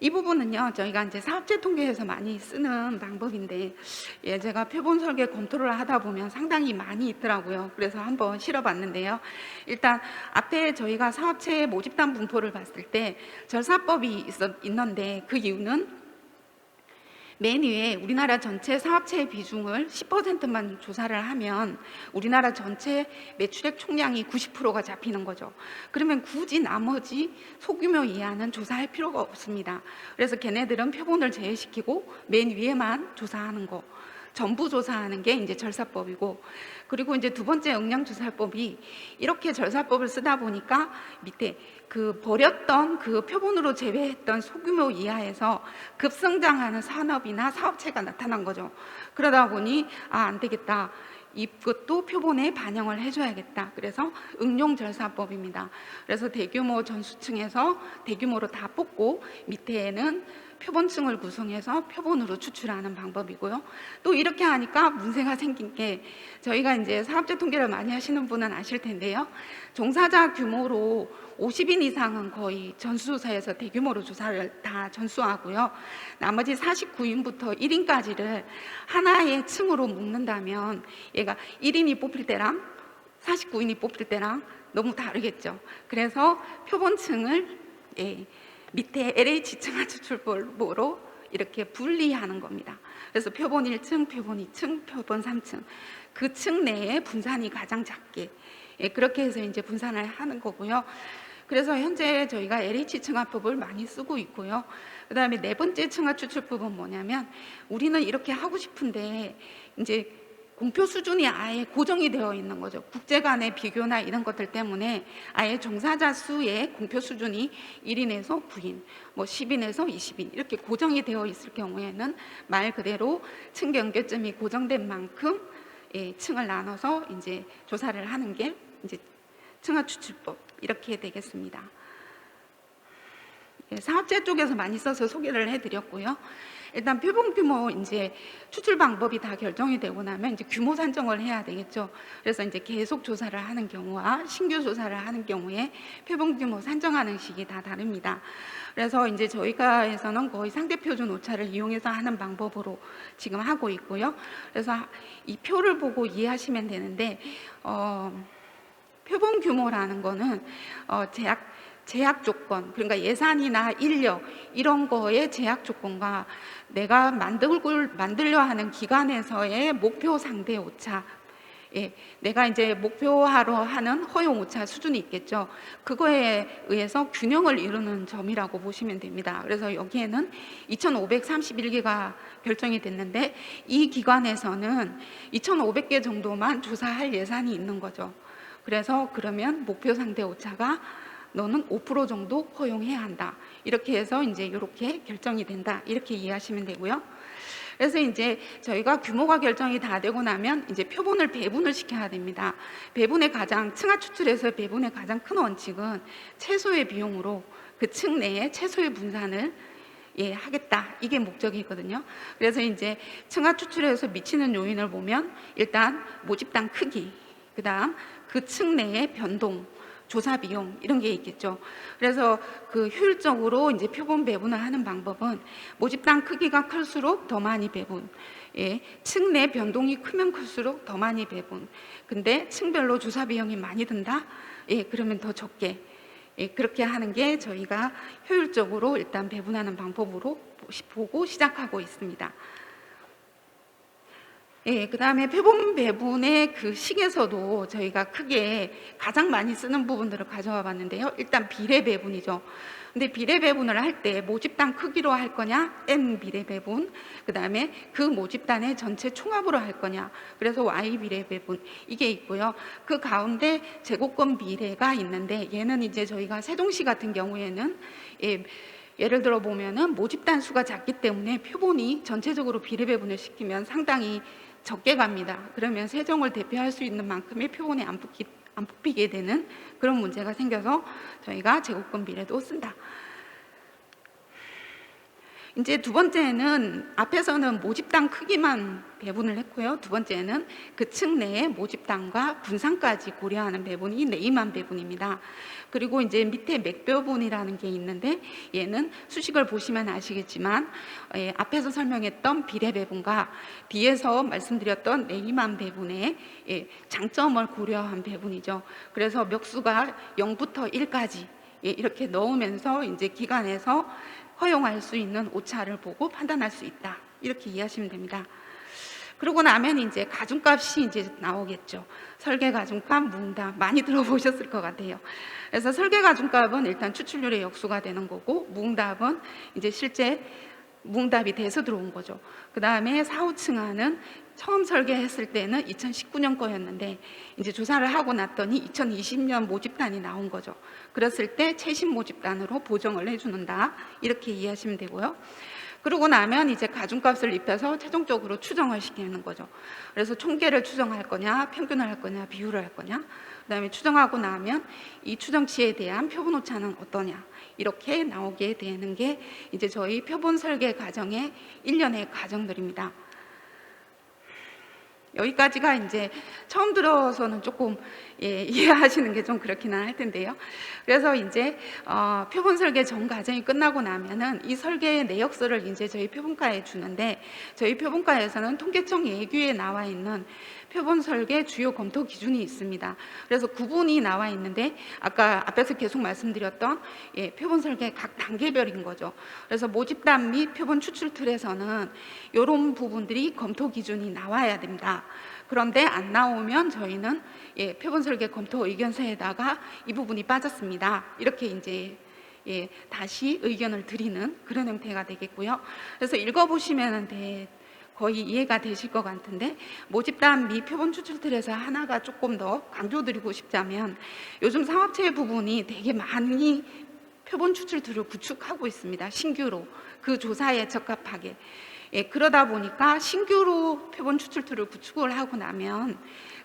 이 부분은요, 저희가 이제 사업체 통계에서 많이 쓰는 방법인데, 제가 표본 설계 검토를 하다 보면 상당히 많이 있더라고요. 그래서 한번 실어봤는데요. 일단 앞에 저희가 사업체 모집단 분포를 봤을 때 절사법이 있는데 그 이유는 맨 위에 우리나라 전체 사업체의 비중을 10%만 조사를 하면 우리나라 전체 매출액 총량이 90%가 잡히는 거죠. 그러면 굳이 나머지 소규모 이하는 조사할 필요가 없습니다. 그래서 걔네들은 표본을 제외시키고 맨 위에만 조사하는 거, 전부 조사하는 게 이제 절사법이고, 그리고 이제 두 번째 영양조사법이 이렇게 절사법을 쓰다 보니까 밑에 그 버렸던 그 표본으로 제외했던 소규모 이하에서 급성장하는 산업이나 사업체가 나타난 거죠. 그러다 보니 안 되겠다. 이것도 표본에 반영을 해줘야겠다. 그래서 응용절사법입니다. 그래서 대규모 전수층에서 대규모로 다 뽑고 밑에는 표본층을 구성해서 표본으로 추출하는 방법이고요. 또 이렇게 하니까 문제가 생긴 게, 저희가 이제 사업자 통계를 많이 하시는 분은 아실 텐데요. 종사자 규모로 50인 이상은 거의 전수조사에서 대규모로 조사를 다 전수하고요. 나머지 49인부터 1인까지를 하나의 층으로 묶는다면 얘가 1인이 뽑힐 때랑 49인이 뽑힐 때랑 너무 다르겠죠. 그래서 표본층을 밑에 LH 층화 추출법으로 이렇게 분리하는 겁니다. 그래서 표본 1층, 표본 2층, 표본 3층, 그 층 내에 분산이 가장 작게 그렇게 해서 이제 분산을 하는 거고요. 그래서 현재 저희가 LH 층화법을 많이 쓰고 있고요. 그다음에 네 번째 층화 추출법은 뭐냐면, 우리는 이렇게 하고 싶은데 이제 공표 수준이 아예 고정이 되어 있는 거죠. 국제 간의 비교나 이런 것들 때문에 아예 종사자 수의 공표 수준이 1인에서 9인, 뭐 10인에서 20인 이렇게 고정이 되어 있을 경우에는 말 그대로 층 경계점이 고정된 만큼 층을 나눠서 이제 조사를 하는 게 이제 층화 추출법 이렇게 되겠습니다. 사업체 쪽에서 많이 써서 소개를 해드렸고요. 일단 표본 규모 이제 추출 방법이 다 결정이 되고 나면 이제 규모 산정을 해야 되겠죠. 그래서 이제 계속 조사를 하는 경우와 신규 조사를 하는 경우에 표본 규모 산정하는 식이 다 다릅니다. 그래서 이제 저희가 에서는 거의 상대 표준 오차를 이용해서 하는 방법으로 지금 하고 있고요. 그래서 이 표를 보고 이해하시면 되는데, 표본 규모라는 거는 제약 조건, 그러니까 예산이나 인력 이런 거의 제약 조건과 내가 만들려 하는 기관에서의 목표 상대 오차, 내가 이제 목표하러 하는 허용 오차 수준이 있겠죠. 그거에 의해서 균형을 이루는 점이라고 보시면 됩니다. 그래서 여기에는 2,531개가 결정이 됐는데, 이 기관에서는 2,500개 정도만 조사할 예산이 있는 거죠. 그래서 그러면 목표 상대 오차가 너는 5% 정도 허용해야 한다. 이렇게 해서 이제 이렇게 결정이 된다. 이렇게 이해하시면 되고요. 그래서 이제 저희가 규모가 결정이 다 되고 나면 이제 표본을 배분을 시켜야 됩니다. 배분의 가장 층화 추출에서 배분의 가장 큰 원칙은 최소의 비용으로 그 층 내에 최소의 분산을 하겠다. 이게 목적이거든요. 그래서 이제 층화 추출에서 미치는 요인을 보면 일단 모집당 크기, 그다음 그 층 내의 변동, 조사 비용 이런 게 있겠죠. 그래서 그 효율적으로 이제 표본 배분을 하는 방법은 모집당 크기가 클수록 더 많이 배분, 층 내 변동이 크면 클수록 더 많이 배분. 근데 층별로 조사 비용이 많이 든다? 그러면 더 적게. 그렇게 하는 게 저희가 효율적으로 일단 배분하는 방법으로 보고 시작하고 있습니다. 그다음에 표본 배분의 그 식에서도 저희가 크게 가장 많이 쓰는 부분들을 가져와 봤는데요. 일단 비례 배분이죠. 근데 비례 배분을 할 때 모집단 크기로 할 거냐, N 비례 배분, 그다음에 그 모집단의 전체 총합으로 할 거냐, 그래서 Y 비례 배분 이게 있고요. 그 가운데 제곱권 비례가 있는데, 얘는 이제 저희가 세종시 같은 경우에는 예를 들어 보면은 모집단 수가 작기 때문에 표본이 전체적으로 비례 배분을 시키면 상당히 적게 갑니다. 그러면 세종을 대표할 수 있는 만큼의 표본이 안 뽑히게 되는 그런 문제가 생겨서 저희가 제곱권 비례도 쓴다. 이제 두 번째는 앞에서는 모집당 크기만 배분을 했고요. 두 번째는 그 층 내에 모집당과 분산까지 고려하는 배분이 네이만 배분입니다. 그리고 이제 밑에 맥배분이라는 게 있는데, 얘는 수식을 보시면 아시겠지만 앞에서 설명했던 비례 배분과 뒤에서 말씀드렸던 네이만 배분의 장점을 고려한 배분이죠. 그래서 멱수가 0부터 1까지 이렇게 넣으면서 이제 기관에서 허용할 수 있는 오차를 보고 판단할 수 있다. 이렇게 이해하시면 됩니다. 그러고 나면 이제 가중값이 이제 나오겠죠. 설계 가중값, 무응답 많이 들어보셨을 것 같아요. 그래서 설계 가중값은 일단 추출률의 역수가 되는 거고, 무응답은 이제 실제 무응답이 돼서 들어온 거죠. 그 다음에 4, 5층안은 처음 설계했을 때는 2019년 거였는데 이제 조사를 하고 났더니 2020년 모집단이 나온 거죠. 그랬을 때 최신 모집단으로 보정을 해주는다, 이렇게 이해하시면 되고요. 그러고 나면 이제 가중값을 입혀서 최종적으로 추정을 시키는 거죠. 그래서 총계를 추정할 거냐, 평균을 할 거냐, 비율을 할 거냐, 그다음에 추정하고 나면 이 추정치에 대한 표본 오차는 어떠냐, 이렇게 나오게 되는 게 이제 저희 표본 설계 과정의 일련의 과정들입니다. 여기까지가 이제 처음 들어서는 조금 이해하시는 게 좀 그렇기는 할 텐데요. 그래서 이제 표본 설계 전 과정이 끝나고 나면은 이 설계의 내역서를 이제 저희 표본과에 주는데, 저희 표본과에서는 통계청 예규에 나와 있는 표본 설계 주요 검토 기준이 있습니다. 그래서 구분이 나와 있는데 아까 앞에서 계속 말씀드렸던 표본 설계 각 단계별인 거죠. 그래서 모집단 및 표본 추출 틀에서는 이런 부분들이 검토 기준이 나와야 됩니다. 그런데 안 나오면 저희는 표본 설계 검토 의견서에다가 이 부분이 빠졌습니다, 이렇게 이제 다시 의견을 드리는 그런 형태가 되겠고요. 그래서 읽어보시면 거의 이해가 되실 것 같은데, 모집단 및 표본 추출 틀에서 하나가 조금 더 강조드리고 싶자면, 요즘 사업체 부분이 되게 많이 표본 추출 틀을 구축하고 있습니다. 신규로 그 조사에 적합하게. 그러다 보니까 신규로 표본 추출 틀을 구축을 하고 나면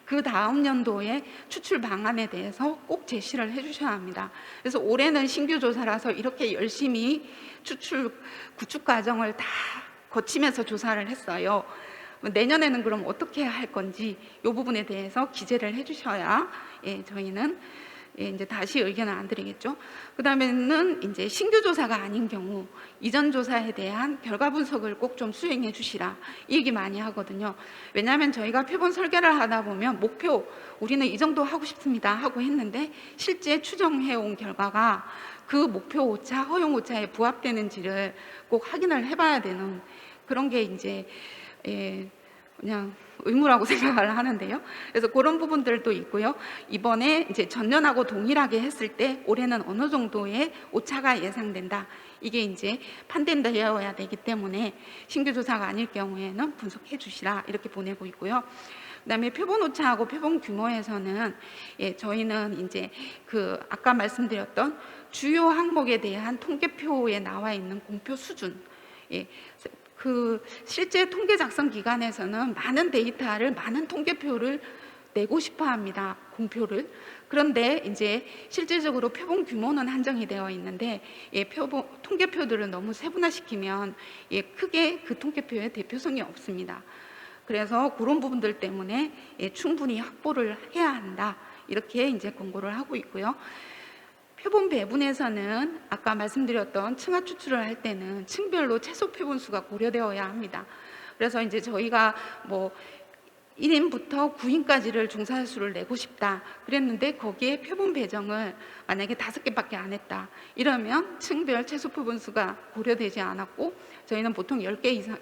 그 다음 연도에 추출 방안에 대해서 꼭 제시를 해주셔야 합니다. 그래서 올해는 신규 조사라서 이렇게 열심히 추출 구축 과정을 다 거치면서 조사를 했어요. 내년에는 그럼 어떻게 할 건지 이 부분에 대해서 기재를 해주셔야 저희는 이제 다시 의견을 안 드리겠죠. 그 다음에는 이제 신규 조사가 아닌 경우 이전 조사에 대한 결과 분석을 꼭 좀 수행해 주시라, 이 얘기 많이 하거든요. 왜냐하면 저희가 표본 설계를 하다 보면 목표 우리는 이 정도 하고 싶습니다 하고 했는데 실제 추정해 온 결과가 그 목표 오차, 허용 오차에 부합되는지를 꼭 확인을 해봐야 되는 그런 게 이제 그냥 의무라고 생각을 하는데요. 그래서 그런 부분들도 있고요. 이번에 이제 전년하고 동일하게 했을 때 올해는 어느 정도의 오차가 예상된다, 이게 이제 판단되어야 되기 때문에 신규 조사가 아닐 경우에는 분석해 주시라, 이렇게 보내고 있고요. 그다음에 표본 오차하고 표본 규모에서는 저희는 이제 그 아까 말씀드렸던 주요 항목에 대한 통계표에 나와 있는 공표 수준, 그 실제 통계 작성 기관에서는 많은 데이터를, 많은 통계표를 내고 싶어 합니다, 공표를. 그런데 이제 실질적으로 표본 규모는 한정이 되어 있는데 통계표들을 너무 세분화시키면 크게 그 통계표의 대표성이 없습니다. 그래서 그런 부분들 때문에 충분히 확보를 해야 한다, 이렇게 이제 권고를 하고 있고요. 표본 배분에서는 아까 말씀드렸던 층화 추출을 할 때는 층별로 최소 표본 수가 고려되어야 합니다. 그래서 이제 저희가 뭐 1인부터 9인까지를 종사 수를 내고 싶다 그랬는데 거기에 표본 배정을 만약에 5개밖에 안 했다 이러면 층별 최소 표본 수가 고려되지 않았고, 저희는 보통 10개 이상,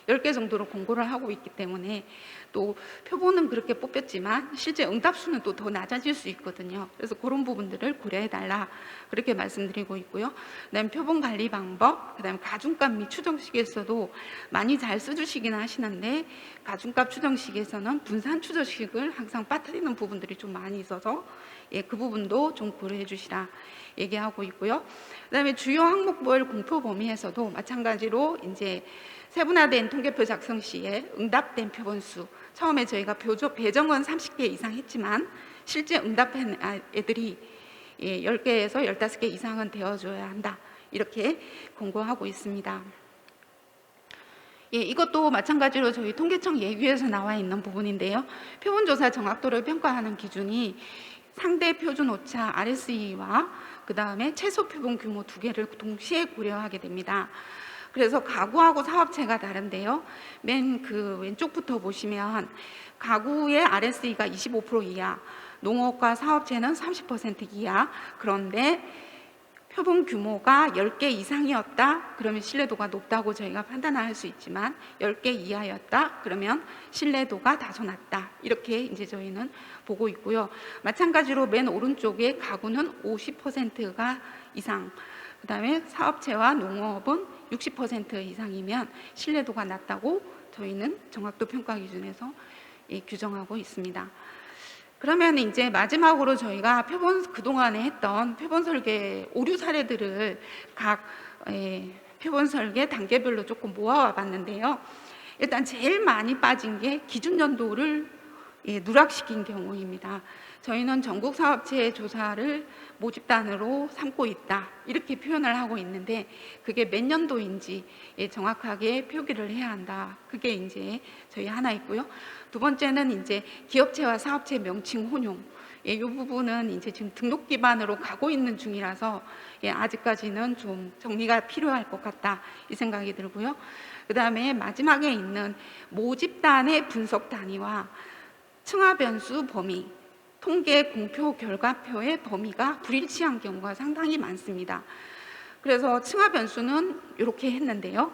10개 정도로 공고를 하고 있기 때문에 또 표본은 그렇게 뽑혔지만 실제 응답 수는 또 더 낮아질 수 있거든요. 그래서 그런 부분들을 고려해 달라, 그렇게 말씀드리고 있고요. 그다음 표본 관리 방법, 그다음 가중값 및 추정식에서도 많이 잘 써주시긴 하시는데, 가중값 추정식에서는 분산 추정식을 항상 빠뜨리는 부분들이 좀 많이 있어서 그 부분도 좀 고려해 주시라 얘기하고 있고요. 그다음에 주요 항목별 공표 범위에서도 마찬가지로 이제 세분화된 통계표 작성 시에 응답된 표본 수, 처음에 저희가 배정은 30개 이상 했지만 실제 응답한 애들이 10개에서 15개 이상은 되어줘야 한다, 이렇게 권고하고 있습니다. 이것도 마찬가지로 저희 통계청 예규에서 나와 있는 부분인데요. 표본조사 정확도를 평가하는 기준이 상대 표준 오차 RSE와 그 다음에 최소 표본 규모 2개를 동시에 고려하게 됩니다. 그래서 가구하고 사업체가 다른데요. 맨 그 왼쪽부터 보시면 가구의 RSE가 25% 이하, 농업과 사업체는 30% 이하, 그런데 표본 규모가 10개 이상이었다 그러면 신뢰도가 높다고 저희가 판단할 수 있지만 10개 이하였다 그러면 신뢰도가 다소 낮다 이렇게 이제 저희는 보고 있고요. 마찬가지로 맨 오른쪽에 가구는 50%가 이상, 그다음에 사업체와 농업은 60% 이상이면 신뢰도가 낮다고 저희는 정확도 평가 기준에서 규정하고 있습니다. 그러면 이제 마지막으로 저희가 그동안에 했던 표본 설계 오류 사례들을 각 표본 설계 단계별로 조금 모아와 봤는데요. 일단 제일 많이 빠진 게 기준 연도를 누락시킨 경우입니다. 저희는 전국 사업체 조사를 모집단으로 삼고 있다 이렇게 표현을 하고 있는데 그게 몇 년도인지 정확하게 표기를 해야 한다. 그게 이제 저희 하나 있고요. 두 번째는 이제 기업체와 사업체 명칭 혼용. 이 부분은 이제 지금 등록 기반으로 가고 있는 중이라서 아직까지는 좀 정리가 필요할 것 같다 이 생각이 들고요. 그 다음에 마지막에 있는 모집단의 분석 단위와 층하 변수 범위, 통계 공표 결과표의 범위가 불일치한 경우가 상당히 많습니다. 그래서 층하 변수는 이렇게 했는데요.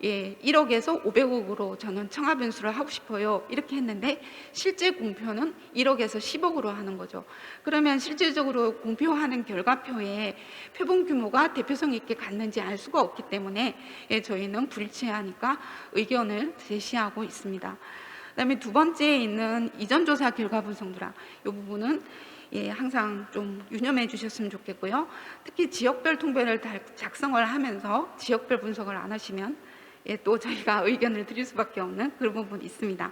1억에서 500억으로 저는 층하 변수를 하고 싶어요. 이렇게 했는데 실제 공표는 1억에서 10억으로 하는 거죠. 그러면 실질적으로 공표하는 결과표에 표본 규모가 대표성 있게 갔는지 알 수가 없기 때문에 저희는 불일치하니까 의견을 제시하고 있습니다. 그다음에 두 번째에 있는 이전 조사 결과 분석 누락, 이 부분은 항상 좀 유념해 주셨으면 좋겠고요. 특히 지역별 통계를 작성을 하면서 지역별 분석을 안 하시면 또 저희가 의견을 드릴 수밖에 없는 그런 부분이 있습니다.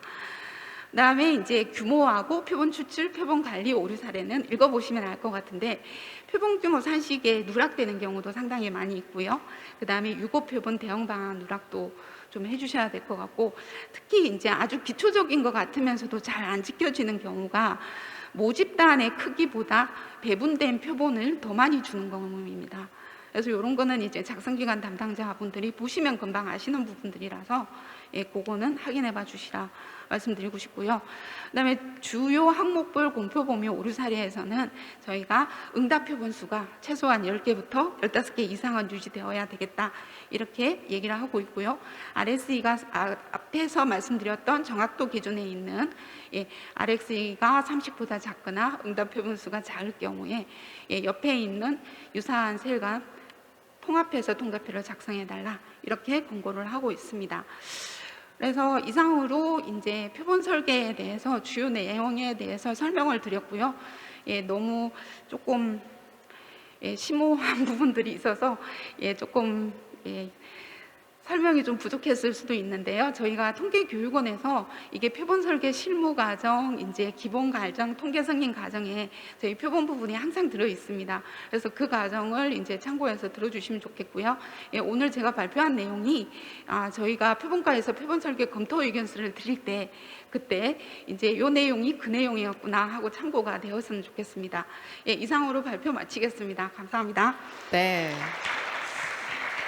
그다음에 이제 규모하고 표본 추출, 표본 관리 오류 사례는 읽어보시면 알 것 같은데 표본 규모 산식에 누락되는 경우도 상당히 많이 있고요. 그다음에 유고 표본 대형 방안 누락도 좀 해주셔야 될 것 같고 특히 이제 아주 기초적인 것 같으면서도 잘 안 지켜지는 경우가 모집단의 크기보다 배분된 표본을 더 많이 주는 경우입니다. 그래서 이런 거는 이제 작성기관 담당자분들이 보시면 금방 아시는 부분들이라서 그거는 확인해 봐 주시라 말씀드리고 싶고요. 그다음에 주요 항목별 공표 범위 오류 사례에서는 저희가 응답 표본 수가 최소한 10개부터 15개 이상은 유지되어야 되겠다 이렇게 얘기를 하고 있고요. RSE가 앞에서 말씀드렸던 정확도 기준에 있는 RSE가 30보다 작거나 응답 표본 수가 작을 경우에 옆에 있는 유사한 셀과 통합해서 통계표를 작성해달라 이렇게 권고를 하고 있습니다. 그래서 이상으로 이제 표본 설계에 대해서 주요 내용에 대해서 설명을 드렸고요. 너무 조금 심오한 부분들이 있어서 조금 설명이 좀 부족했을 수도 있는데요. 저희가 통계교육원에서 이게 표본 설계 실무 과정, 이제 기본 과정, 통계 승인 과정에 저희 표본 부분이 항상 들어 있습니다. 그래서 그 과정을 이제 참고해서 들어주시면 좋겠고요. 오늘 제가 발표한 내용이 저희가 표본과에서 표본 설계 검토 의견서를 드릴 때 그때 이제 이 내용이 그 내용이었구나 하고 참고가 되었으면 좋겠습니다. 이상으로 발표 마치겠습니다. 감사합니다. 네.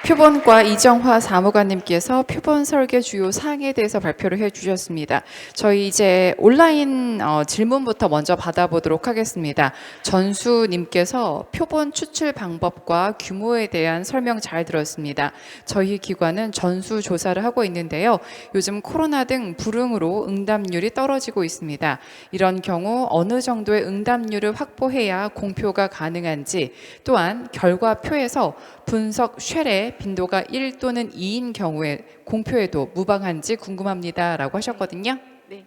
표본과 이정화 사무관님께서 표본 설계 주요 사항에 대해서 발표를 해주셨습니다. 저희 이제 온라인 질문부터 먼저 받아보도록 하겠습니다. 전수님께서 표본 추출 방법과 규모에 대한 설명 잘 들었습니다. 저희 기관은 전수 조사를 하고 있는데요. 요즘 코로나 등 불응으로 응답률이 떨어지고 있습니다. 이런 경우 어느 정도의 응답률을 확보해야 공표가 가능한지, 또한 결과표에서 분석 쉘의 빈도가 1 또는 2인 경우에 공표에도 무방한지 궁금합니다 라고 하셨거든요. 네.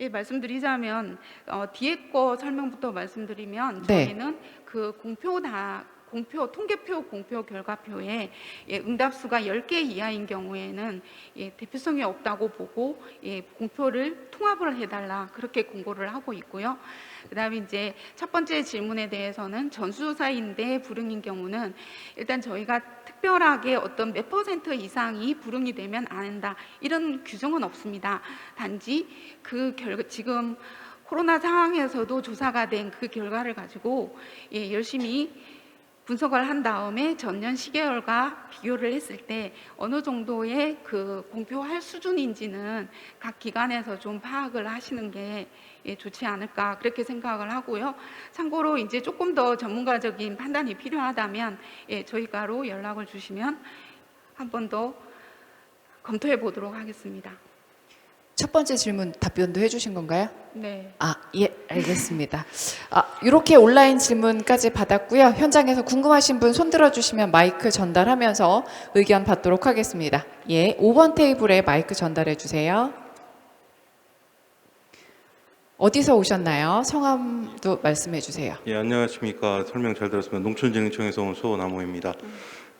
말씀드리자면 뒤에 거 설명부터 말씀드리면 네. 저희는 그 통계표 공표 결과표에 응답수가 10개 이하인 경우에는 대표성이 없다고 보고 공표를 통합을 해달라 그렇게 공고를 하고 있고요. 그다음에 이제 첫 번째 질문에 대해서는 전수조사인데 불응인 경우는 일단 저희가 특별하게 어떤 몇 % 이상이 불응이 되면 안 한다 이런 규정은 없습니다. 단지 지금 코로나 상황에서도 조사가 된 그 결과를 가지고 열심히 분석을 한 다음에 전년 시계열과 비교를 했을 때 어느 정도의 그 공표할 수준인지는 각 기관에서 좀 파악을 하시는 게 좋지 않을까 그렇게 생각을 하고요. 참고로 이제 조금 더 전문가적인 판단이 필요하다면 저희가로 연락을 주시면 한 번 더 검토해 보도록 하겠습니다. 첫 번째 질문 답변도 해주신 건가요? 네. 예, 알겠습니다. 이렇게 온라인 질문까지 받았고요. 현장에서 궁금하신 분 손 들어주시면 마이크 전달하면서 의견 받도록 하겠습니다. 예, 5번 테이블에 마이크 전달해 주세요. 어디서 오셨나요? 성함도 말씀해 주세요. 예, 안녕하십니까. 설명 잘 들었습니다. 농촌진흥청에서 온 소나무입니다.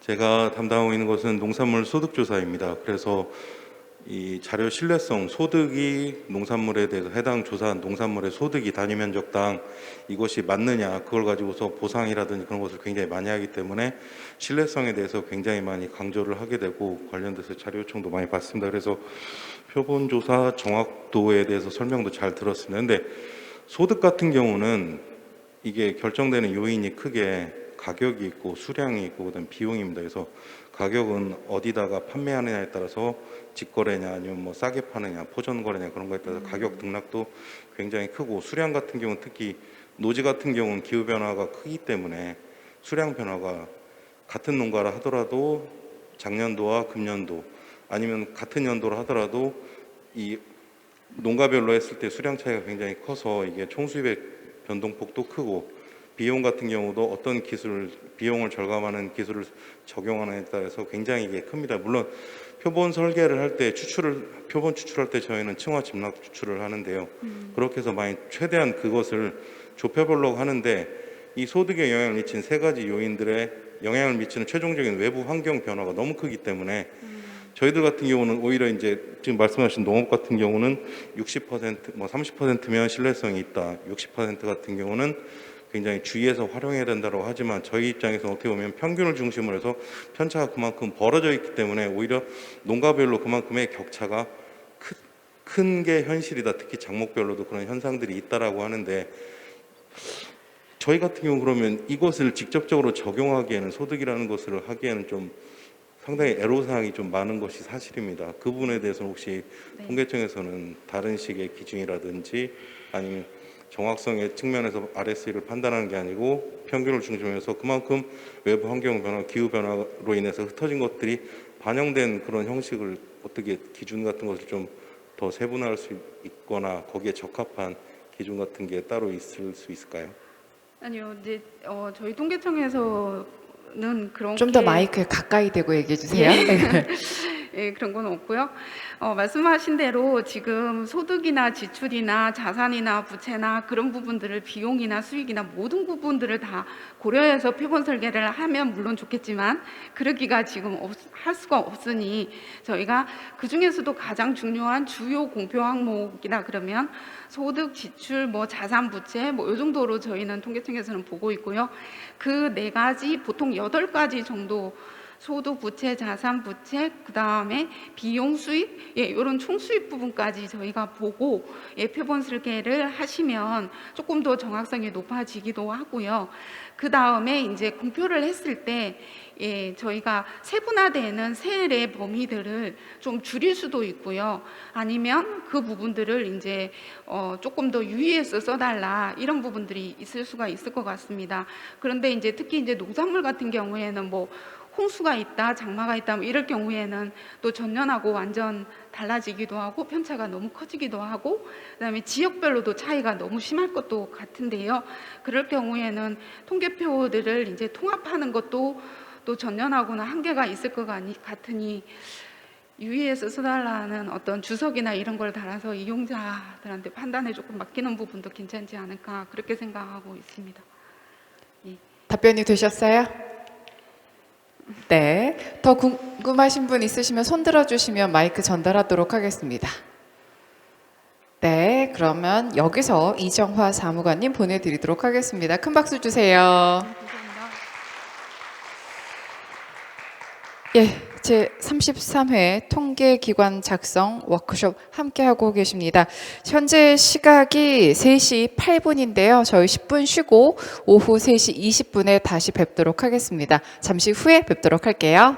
제가 담당하고 있는 것은 농산물 소득조사입니다. 그래서 이 자료 신뢰성, 소득이 농산물에 대해서 해당 조사한 농산물의 소득이 단위 면적당 이것이 맞느냐, 그걸 가지고서 보상이라든지 그런 것을 굉장히 많이 하기 때문에 신뢰성에 대해서 굉장히 많이 강조를 하게 되고 관련돼서 자료 요청도 많이 받습니다. 그래서 표본 조사 정확도에 대해서 설명도 잘 들었습니다. 근데 소득 같은 경우는 이게 결정되는 요인이 크게 가격이 있고 수량이 있고 그다음 비용입니다. 그래서 가격은 어디다가 판매하느냐에 따라서 직거래냐 아니면 뭐 싸게 파느냐 포전 거래냐 그런 거에 따라서 가격 등락도 굉장히 크고 수량 같은 경우는 특히 노지 같은 경우는 기후 변화가 크기 때문에 수량 변화가 같은 농가라 하더라도 작년도와 금년도 아니면 같은 연도로 하더라도 이 농가별로 했을 때 수량 차이가 굉장히 커서 이게 총수입의 변동폭도 크고 비용 같은 경우도 어떤 기술, 비용을 절감하는 기술을 적용하느냐에 따라서 굉장히 이게 큽니다. 물론 표본 설계를 할 때 표본 추출할 때 저희는 층화 집락 추출을 하는데요. 그렇게 해서 많이 최대한 그것을 좁혀보려고 하는데 이 소득에 영향을 미친 세 가지 요인들의 영향을 미치는 최종적인 외부 환경 변화가 너무 크기 때문에 저희들 같은 경우는 오히려 이제 지금 말씀하신 농업 같은 경우는 60%, 뭐 30%면 신뢰성이 있다. 60% 같은 경우는 굉장히 주의해서 활용해야 된다고 하지만 저희 입장에서 어떻게 보면 평균을 중심으로 해서 편차가 그만큼 벌어져 있기 때문에 오히려 농가별로 그만큼의 격차가 큰 게 현실이다. 특히 작목별로도 그런 현상들이 있다라고 하는데 저희 같은 경우 그러면 이것을 직접적으로 적용하기에는 소득이라는 것을 하기에는 좀 상당히 애로사항이 좀 많은 것이 사실입니다. 그 부분에 대해서는 혹시 통계청에서는 다른 식의 기준이라든지 아니면 정확성의 측면에서 RSE를 판단하는 게 아니고 평균을 중심해서 그만큼 외부 환경 변화, 기후 변화로 인해서 흩어진 것들이 반영된 그런 형식을 어떻게 기준 같은 것을 좀 더 세분화할 수 있거나 거기에 적합한 기준 같은 게 따로 있을 수 있을까요? 아니요, 이제 저희 통계청에서는 그런 좀 더 마이크에 가까이 대고 얘기해 주세요. 예, 그런 건 없고요. 말씀하신 대로 지금 소득이나 지출이나 자산이나 부채나 그런 부분들을 비용이나 수익이나 모든 부분들을 다 고려해서 표본 설계를 하면 물론 좋겠지만 그러기가 지금 할 수가 없으니 저희가 그 중에서도 가장 중요한 주요 공표 항목이라 그러면 소득, 지출, 뭐 자산, 부채 뭐 이 정도로 저희는 통계청에서는 보고 있고요. 그 네 가지 보통 8가지 정도 소득, 부채, 자산, 부채, 그 다음에 비용, 수입, 이런 총수입 부분까지 저희가 보고 표본 설계를 하시면 조금 더 정확성이 높아지기도 하고요. 그 다음에 이제 공표를 했을 때 저희가 세분화되는 세일의 범위들을 좀 줄일 수도 있고요. 아니면 그 부분들을 이제 조금 더 유의해서 써달라 이런 부분들이 있을 수가 있을 것 같습니다. 그런데 이제 특히 이제 농산물 같은 경우에는 뭐 홍수가 있다, 장마가 있다, 뭐 이럴 경우에는 또 전년하고 완전 달라지기도 하고 편차가 너무 커지기도 하고 그다음에 지역별로도 차이가 너무 심할 것도 같은데요. 그럴 경우에는 통계표들을 이제 통합하는 것도 또 전년하고는 한계가 있을 것 같으니 유의해서 써달라는 어떤 주석이나 이런 걸 달아서 이용자들한테 판단에 조금 맡기는 부분도 괜찮지 않을까 그렇게 생각하고 있습니다. 답변이 되셨어요? 네. 더 궁금하신 분 있으시면 손 들어주시면 마이크 전달하도록 하겠습니다. 네. 그러면 여기서 이정화 사무관님 보내드리도록 하겠습니다. 큰 박수 주세요. 감사합니다. 예. 제 33회 통계기관 작성 워크숍 함께하고 계십니다. 현재 시각이 3시 8분인데요. 저희 10분 쉬고 오후 3시 20분에 다시 뵙도록 하겠습니다. 잠시 후에 뵙도록 할게요.